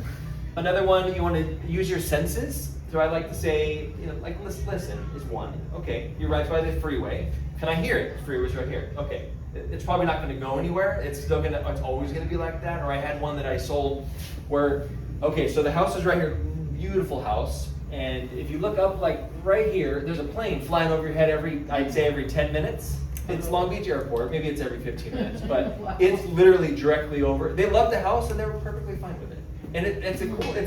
Another one, you want to use your senses. So I like to say, like listen is one. Okay, you're right by the freeway. Can I hear it? The freeway's right here. Okay, it's probably not going to go anywhere. It's always going to be like that. Or I had one that I sold where, okay, so the house is right here, beautiful house. And if you look up like right here, there's a plane flying over your head I'd say every 10 minutes. It's Long Beach Airport, maybe it's every 15 minutes, but Wow. it's literally directly over. They loved the house and they were perfectly fine with it. And it's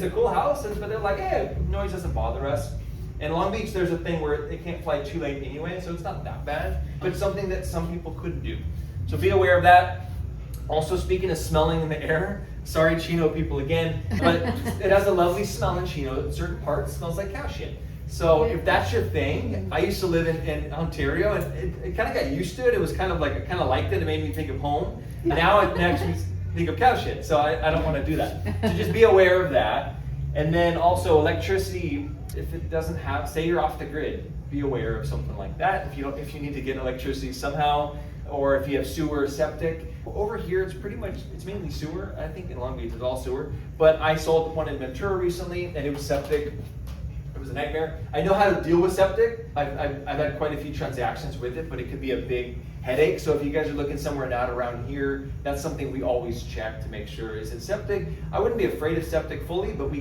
a cool house, but they're like, hey, noise doesn't bother us. And Long Beach, there's a thing where it can't fly too late anyway, so it's not that bad, but it's something that some people couldn't do. So be aware of that. Also, speaking of smelling in the air, sorry Chino people again, but it has a lovely smell in Chino. Certain parts smells like cow shit. So if that's your thing, I used to live in Ontario, and it kind of got used to it. It was kind of like, I kind of liked it. It made me think of home. Now it makes me think of cow shit, so I don't want to do that. So just be aware of that. And then also electricity, if it doesn't have, say you're off the grid, be aware of something like that. If you need to get electricity somehow, or if you have sewer or septic. Over here, it's mainly sewer. I think in Long Beach it's all sewer. But I sold one in Ventura recently, and it was septic. It was a nightmare. I know how to deal with septic. I've had quite a few transactions with it, but it could be a big headache. So if you guys are looking somewhere not around here, that's something we always check to make sure. Is it septic? I wouldn't be afraid of septic fully, but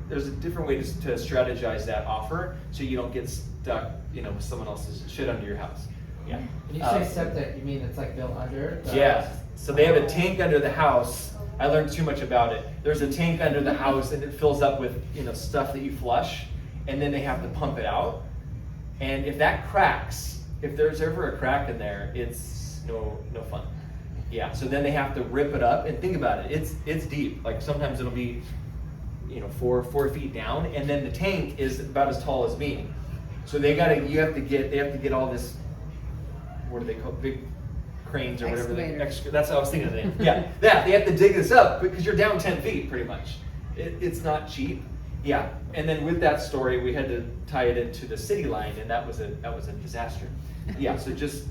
there's a different way to strategize that offer so you don't get stuck, with someone else's shit under your house. Yeah. When you say septic, you mean it's like built under? Yeah. So they have a tank under the house. I learned too much about it. There's a tank under the house and it fills up with stuff that you flush, and then they have to pump it out. And if that cracks, if there's ever a crack in there, it's no fun. Yeah. So then they have to rip it up, and think about it. It's deep. Like sometimes it'll be 4 feet down, and then the tank is about as tall as me. So they have to get all this. What are they called? Big cranes or whatever. That's what I was thinking of the name. Yeah, they have to dig this up because you're down 10 feet pretty much. It's not cheap. Yeah, and then with that story, we had to tie it into the city line, and that was a disaster. Yeah, so just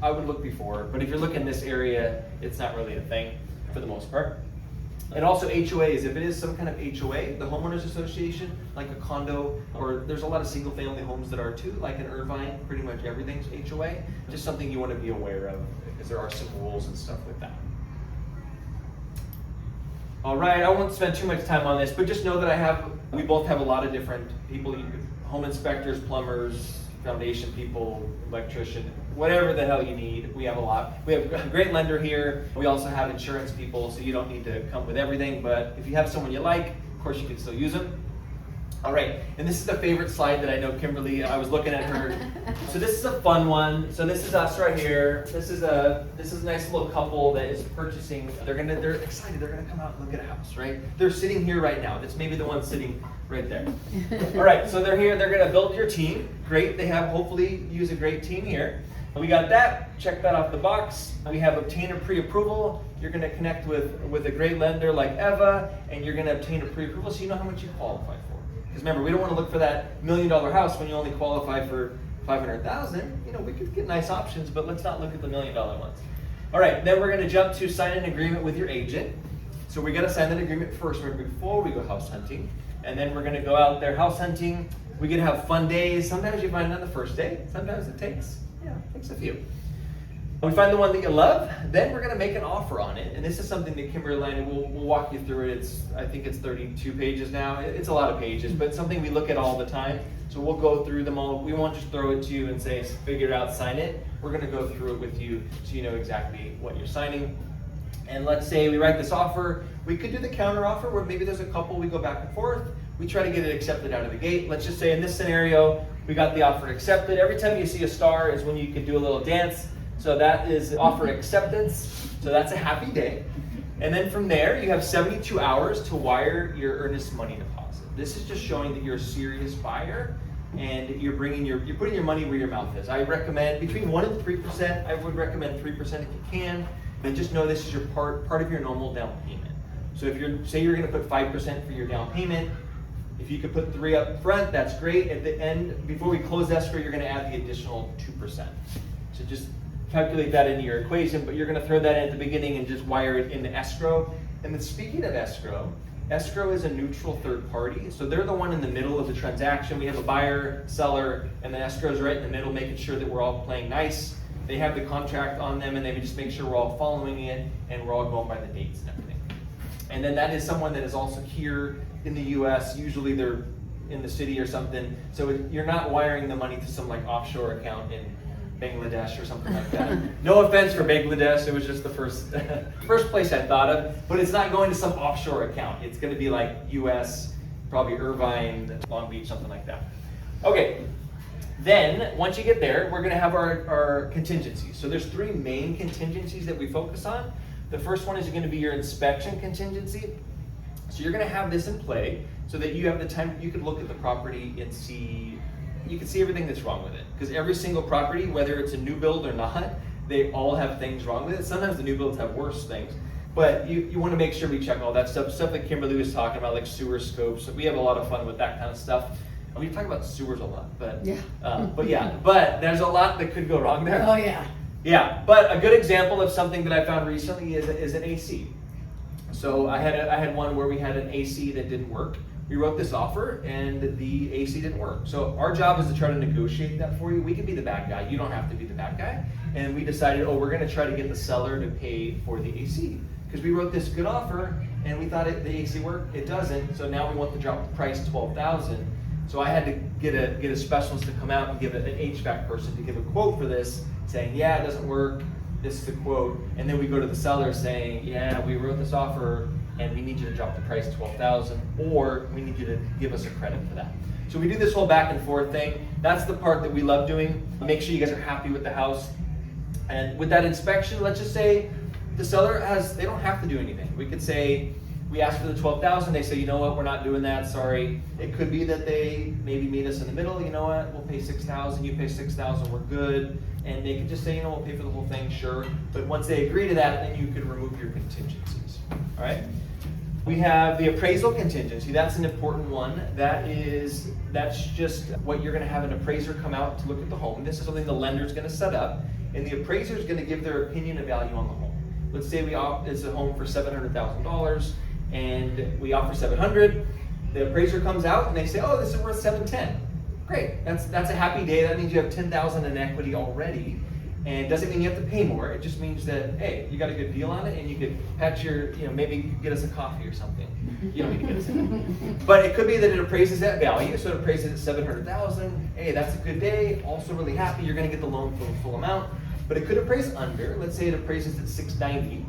I would look before, but if you're looking in this area, it's not really a thing for the most part. And also HOAs, if it is some kind of HOA, the homeowners association, like a condo, or there's a lot of single family homes that are too, like in Irvine, pretty much everything's HOA. Just something you want to be aware of, because there are some rules and stuff with that. All right, I won't spend too much time on this, but just know that we both have a lot of different people, home inspectors, plumbers, foundation people, electrician, whatever the hell you need. We have a lot. We have a great lender here. We also have insurance people, so you don't need to come with everything, but if you have someone you like, of course you can still use them. All right, and this is a favorite slide that I know Kimberly, I was looking at her. So this is a fun one. So this is us right here. This is a nice little couple that is purchasing. They're excited. They're gonna come out and look at a house, right? They're sitting here right now. That's maybe the one sitting right there. All right, so they're here. They're gonna build your team. Great. They have hopefully use a great team here. We got that. Check that off the box. We have obtained a pre-approval. You're gonna connect with a great lender like Eva, and you're gonna obtain a pre-approval so you know how much you qualify for. Because remember, we don't want to look for that $1 million house when you only qualify for $500,000. We could get nice options, but let's not look at the $1 million ones. All right, then we're going to jump to sign an agreement with your agent. So we got to sign that agreement first before we go house hunting, and then we're going to go out there house hunting. We get to have fun days. Sometimes you find it on the first day. Sometimes it takes a few. We find the one that you love, then we're going to make an offer on it. And this is something that Kimberly will walk you through it. I think it's 32 pages now. It's a lot of pages, but something we look at all the time. So we'll go through them all. We won't just throw it to you and say, figure it out, sign it. We're going to go through it with you so you know exactly what you're signing. And let's say we write this offer. We could do the counter offer where maybe there's a couple, we go back and forth. We try to get it accepted out of the gate. Let's just say in this scenario, we got the offer accepted. Every time you see a star is when you can do a little dance. So that is offer acceptance. So that's a happy day. And then from there, you have 72 hours to wire your earnest money deposit. This is just showing that you're a serious buyer and you're putting your money where your mouth is. I recommend between 1% and 3%. I would recommend 3% if you can. And just know this is your part of your normal down payment. So if say you're gonna put 5% for your down payment, if you could put 3 up front, that's great. At the end, before we close escrow, you're gonna add the additional 2%. So just calculate that into your equation, but you're gonna throw that in at the beginning and just wire it into escrow. And then speaking of escrow is a neutral third party. So they're the one in the middle of the transaction. We have a buyer, seller, and then escrow is right in the middle, making sure that we're all playing nice. They have the contract on them and they just make sure we're all following it and we're all going by the dates and everything. And then that is someone that is also here in the US, usually they're in the city or something. So you're not wiring the money to some like offshore account in Bangladesh or something like that. No offense for Bangladesh, it was just the first place I thought of, but it's not going to some offshore account. It's gonna be like US, probably Irvine, Long Beach, something like that. Okay, then once you get there, we're gonna have our contingencies. So there's 3 main contingencies that we focus on. The first one is gonna be your inspection contingency. So you're gonna have this in play so that you have the time, you could look at the property and you can see everything that's wrong with it. Because every single property, whether it's a new build or not, they all have things wrong with it. Sometimes the new builds have worse things. But you want to make sure we check all that stuff that Kimberly was talking about, like sewer scopes. We have a lot of fun with that kind of stuff. We talk about sewers a lot, but but there's a lot that could go wrong there. Oh, yeah. Yeah, but a good example of something that I found recently is an AC. So I had one where we had an AC that didn't work. We wrote this offer and the AC didn't work. So our job is to try to negotiate that for you. We can be the bad guy. You don't have to be the bad guy. And we decided, we're gonna try to get the seller to pay for the AC. Because we wrote this good offer and we thought the AC worked, it doesn't. So now we want to drop the price $12,000. So I had to get a specialist to come out and give an HVAC person to give a quote for this, saying, yeah, it doesn't work, this is the quote. And then we go to the seller saying, yeah, we wrote this offer and we need you to drop the price $12,000, or we need you to give us a credit for that. So we do this whole back and forth thing. That's the part that we love doing. Make sure you guys are happy with the house. And with that inspection, let's just say the seller they don't have to do anything. We could say, we ask for the $12,000, they say, you know what, we're not doing that, sorry. It could be that they maybe meet us in the middle, you know what, we'll pay $6,000, you pay $6,000, we're good. And they could just say, we'll pay for the whole thing, sure. But once they agree to that, then you could remove your contingencies, all right? We have the appraisal contingency. That's an important one. That's just what you're gonna have an appraiser come out to look at the home. This is something the lender's gonna set up, and the appraiser is gonna give their opinion of value on the home. Let's say it's a home for $700,000, and we offer $700,000. The appraiser comes out and they say, this is worth $710,000. Great, that's a happy day. That means you have $10,000 in equity already. And it doesn't mean you have to pay more. It just means that, hey, you got a good deal on it and you could patch maybe you could get us a coffee or something. You don't need to get us anything. But it could be that it appraises at value. So it appraises at $700,000. Hey, that's a good day. Also really happy. You're gonna get the loan for the full amount. But it could appraise under. Let's say it appraises at $690,000.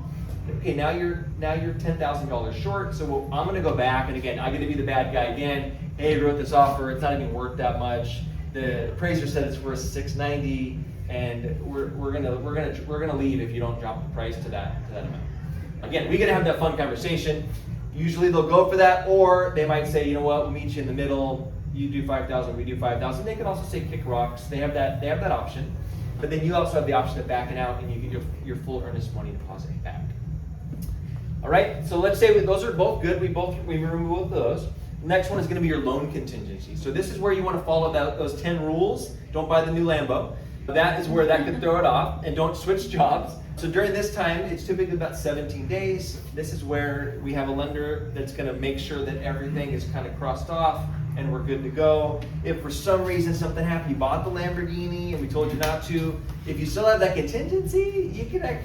Okay, now you're $10,000 short. So I'm gonna go back, and again, I'm gonna be the bad guy again. Hey, I wrote this offer. It's not even worth that much. The appraiser said it's worth $690,000. And we're gonna leave if you don't drop the price to that amount. Again, we gotta have that fun conversation. Usually they'll go for that, or they might say, you know what, we'll meet you in the middle. You do $5,000, we do $5,000. They can also say kick rocks. They have that option. But then you also have the option of backing out, and you get your full earnest money deposit back. All right. So let's say those are both good. We remove those. Next one is gonna be your loan contingency. So this is where you want to follow those 10 rules. Don't buy the new Lambo. That is where that could throw it off, and don't switch jobs. So during this time, it's typically about 17 days. This is where we have a lender that's gonna make sure that everything is kind of crossed off and we're good to go. If for some reason something happened, you bought the Lamborghini and we told you not to, if you still have that contingency,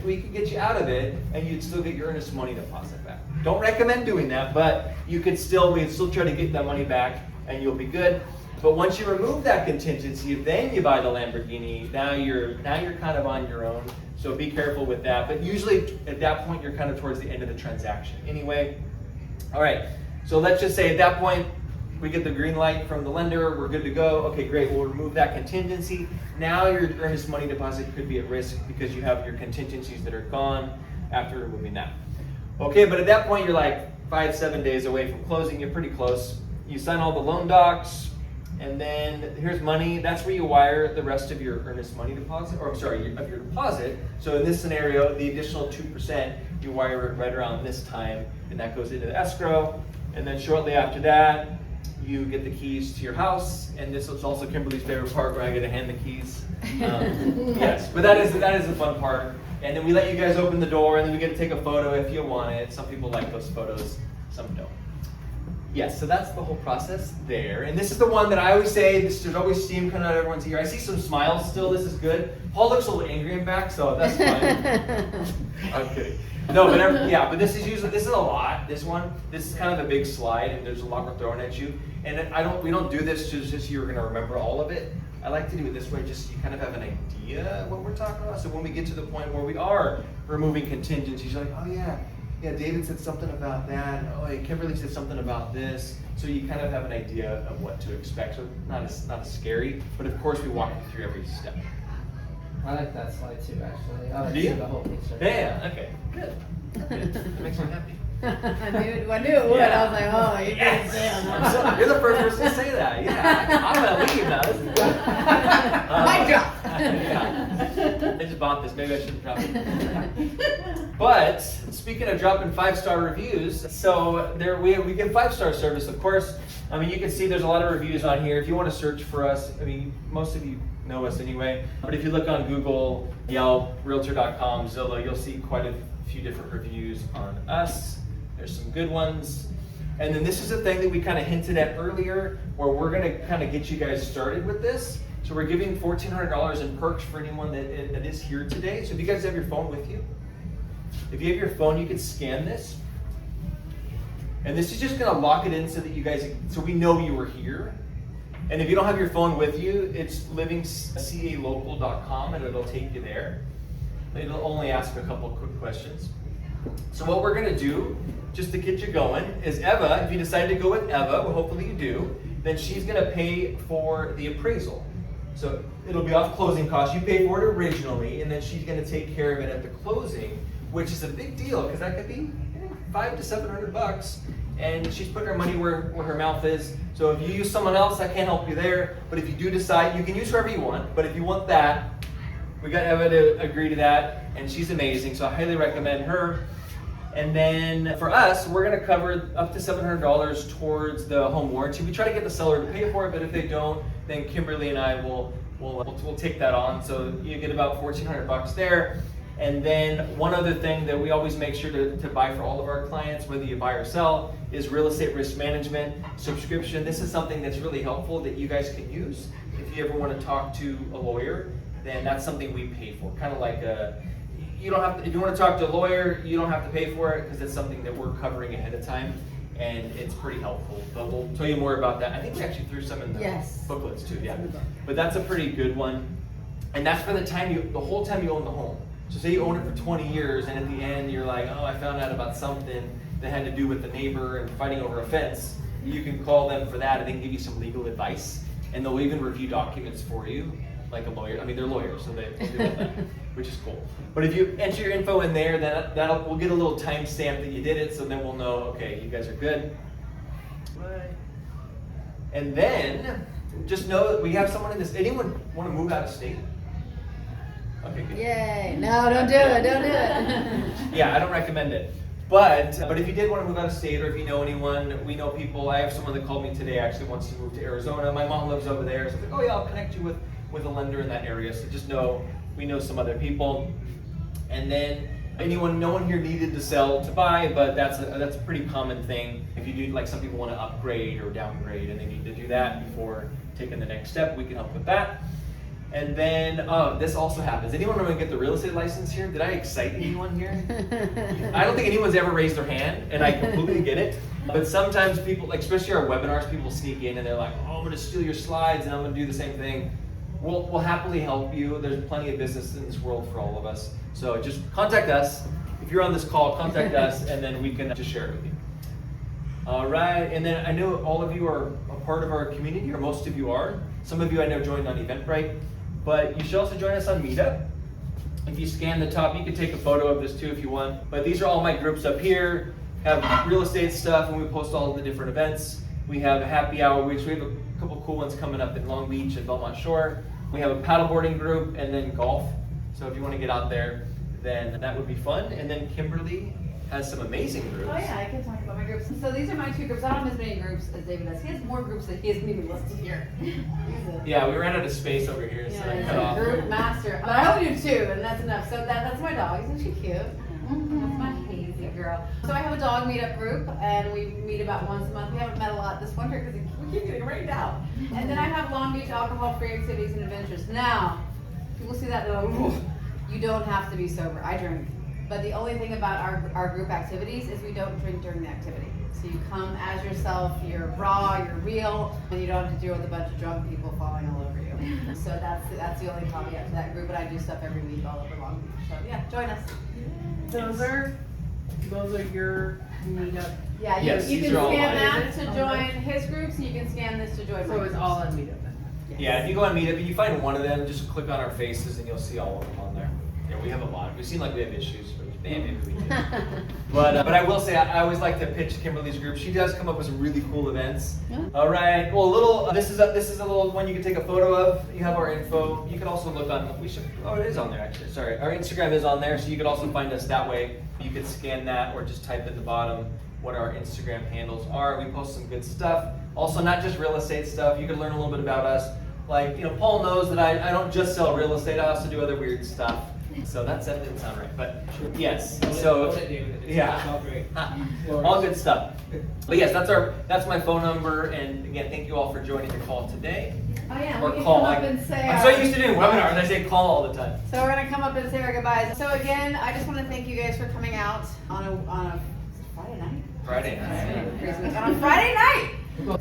we could get you out of it and you'd still get your earnest money deposit back. Don't recommend doing that, but we'd still try to get that money back and you'll be good. But once you remove that contingency, then you buy the Lamborghini, now you're kind of on your own. So be careful with that. But usually at that point, you're kind of towards the end of the transaction anyway. All right, so let's just say at that point, we get the green light from the lender, we're good to go. Okay, great, we'll remove that contingency. Now your earnest money deposit could be at risk because you have your contingencies that are gone after removing that. Okay, but at that point, you're like 5-7 days away from closing, you're pretty close. You sign all the loan docs, And then here's money. That's where you wire the rest of your earnest money deposit, or I'm sorry, of your deposit. So in this scenario, the additional 2%, you wire it right around this time, and that goes into the escrow. And then shortly after that, you get the keys to your house. And this is also Kimberly's favorite part, where I get to hand the keys. Yes, but that is the fun part. And then we let you guys open the door, and then we get to take a photo if you want it. Some people like those photos, some don't. Yes, so that's the whole process there. And this is the one that I always say, there's always steam coming out of everyone's ear. I see some smiles still, this is good. Paul looks a little angry in back, so that's fine. I'm kidding. No, but this is a lot, this one. This is kind of a big slide, and there's a lot we're throwing at you. And we don't do this just so you're gonna remember all of it. I like to do it this way, just so you kind of have an idea of what we're talking about. So when we get to the point where we are removing contingencies, you're like, oh yeah, David said something about that. Oh, yeah, Kimberly said something about this. So you kind of have an idea of what to expect. So not as scary, but of course we walk you through every step. I like that slide too, actually. I like Do to see you? the whole picture. Yeah, okay, good. That makes me happy. I knew it would. I was like, oh, you didn't say on that. You're the first person to say that. Yeah, I'm gonna leave now. This is good. Mic drop. Yeah. I just bought this. Maybe I shouldn't drop it. But speaking of dropping 5-star reviews, so there we give 5-star service, of course. I mean, you can see there's a lot of reviews on here. If you want to search for us, I mean, most of you know us anyway. But if you look on Google, Yelp, Realtor.com, Zillow, you'll see quite a few different reviews on us. There's some good ones. And then this is a thing that we kind of hinted at earlier, where we're going to kind of get you guys started with this. So we're giving $1,400 in perks for anyone that is here today. So if you guys have your phone with you, if you have your phone, you can scan this. And this is just going to lock it in so that you guys, so we know you were here. And if you don't have your phone with you, it's livingcalocal.com, and it'll take you there. It'll only ask a couple of quick questions. So what we're going to do, just to get you going, is Eva, if you decide to go with Eva, well, hopefully you do, then she's going to pay for the appraisal. So it'll be off closing costs. You paid for it originally, and then she's going to take care of it at the closing, which is a big deal, because that could be $500 to $700, and she's putting her money where her mouth is. So if you use someone else, I can't help you there. But if you do decide, you can use whoever you want. But if you want that, we got Eva to agree to that, and she's amazing. So I highly recommend her. And then for us, we're going to cover up to $700 towards the home warranty. We try to get the seller to pay for it, but if they don't, then Kimberly and I will take that on. So you get about $1,400 there. And then one other thing that we always make sure to buy for all of our clients, whether you buy or sell, is real estate risk management subscription. This is something that's really helpful that you guys can use. If you ever want to talk to a lawyer, then that's something we pay for. Kind of like you don't have to, if you want to talk to a lawyer, you don't have to pay for it, because it's something that we're covering ahead of time, and it's pretty helpful. But we'll tell you more about that. I think we actually threw some in the booklets too. Yeah, but that's a pretty good one, and that's for the whole time you own the home. So say you own it for 20 years, and at the end you're like, oh, I found out about something that had to do with the neighbor and fighting over a fence. You can call them for that, and they can give you some legal advice, and they'll even review documents for you, like a lawyer. I mean, they're lawyers, so they'll do all that, which is cool. But if you enter your info in there, then we'll get a little timestamp that you did it, so then we'll know, okay, you guys are good. And then just know that we have someone in this. Anyone want to move out of state? Okay, good. Yay. No, don't do it. Don't do it. Yeah, I don't recommend it. But if you did want to move out of state, or if you know anyone, we know people. I have someone that called me today, actually wants to move to Arizona. My mom lives over there, so it's like, oh yeah, I'll connect you with a lender in that area. So just know, we know some other people. And then no one here needed to sell to buy, but that's a pretty common thing. If you do, like some people want to upgrade or downgrade, and they need to do that before taking the next step, we can help with that. And then this also happens. Anyone want to get the real estate license here? Did I excite anyone here? I don't think anyone's ever raised their hand, and I completely get it. But sometimes people, like especially our webinars, people sneak in and they're like, oh, I'm going to steal your slides and I'm going to do the same thing. We'll happily help you. There's plenty of business in this world for all of us. So just contact us. If you're on this call, contact us, and then we can just share it with you. All right, and then I know all of you are a part of our community, or most of you are. Some of you I know joined on Eventbrite. But you should also join us on Meetup. If you scan the top, you can take a photo of this too if you want. But these are all my groups up here. Have real estate stuff, and we post all of the different events. We have a happy hour weeks. We have a couple cool ones coming up in Long Beach and Belmont Shore. We have a paddleboarding group and then golf. So if you want to get out there, then that would be fun. And then Kimberly has some amazing groups. Oh yeah, I can talk about my groups. So these are my 2 groups. I don't have as many groups as David does. He has more groups that he hasn't even listed here. Yeah, we ran out of space over here, so I Yeah, cut off. group master. But I only do 2, and that's enough. So that's my dog. Isn't she cute? That's my hazy girl. So I have a dog meetup group, and we meet about once a month. We haven't met a lot this winter because we keep getting rained out. And then I have Long Beach alcohol-free activities and adventures. Now, people see that, they're like, "Whoa, you don't have to be sober." I drink. But the only thing about our group activities is we don't drink during the activity. So you come as yourself, you're raw, you're real, and you don't have to deal with a bunch of drunk people falling all over you. So that's the only caveat to that group, but I do stuff every week all over Long Beach. So yeah, join us. Those are your meetup. Yeah, Yes, you these can are all scan mine. that to join his groups, and you can scan this to join So my it's groups. all on meetup then? Yes. Yeah, if you go on Meetup and you find one of them, just click on our faces and you'll see all of them on there. Yeah, we have a lot. We seem like we have issues, but maybe we do. But I will say, I always like to pitch Kimberly's group. She does come up with some really cool events. Yeah. All right. Well, this is a little one you can take a photo of. You have our info. You can also look on. Oh, it is on there actually. Sorry, our Instagram is on there, so you could also find us that way. You could scan that or just type at the bottom what our Instagram handles are. We post some good stuff. Also, not just real estate stuff. You can learn a little bit about us. Like, Paul knows that I don't just sell real estate. I also do other weird stuff. So that didn't sound right, but yes. So yeah, all good stuff. But yes, that's my phone number. And again, thank you all for joining the call today. Oh yeah, Or we can call. come up and say I'm so used to doing webinars. I say call all the time. So we're gonna come up and say our goodbyes. So again, I just want to thank you guys for coming out on a Friday night. Friday night. On Friday night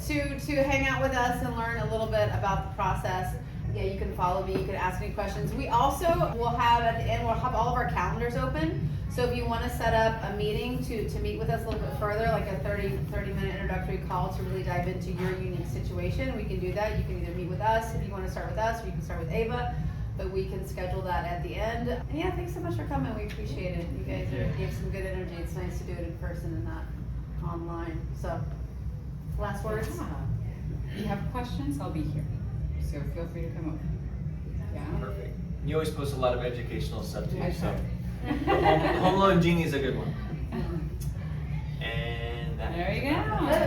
to hang out with us and learn a little bit about the process. Yeah, you can follow me. You can ask me questions. We also will have at the end. We'll have all of our calendars open. So if you want to set up a meeting to meet with us a little bit further, like a 30-minute introductory call to really dive into your unique situation, we can do that. You can either meet with us if you want to start with us, or you can start with Eva. But we can schedule that at the end. And yeah, thanks so much for coming. We appreciate it. You guys gave some good energy. It's nice to do it in person and not online. So, last words. If you have questions, I'll be here. So feel free to come over. Yeah. Perfect. You always post a lot of educational stuff too. I So try. Home Loan Genie is a good one. And that. There you go.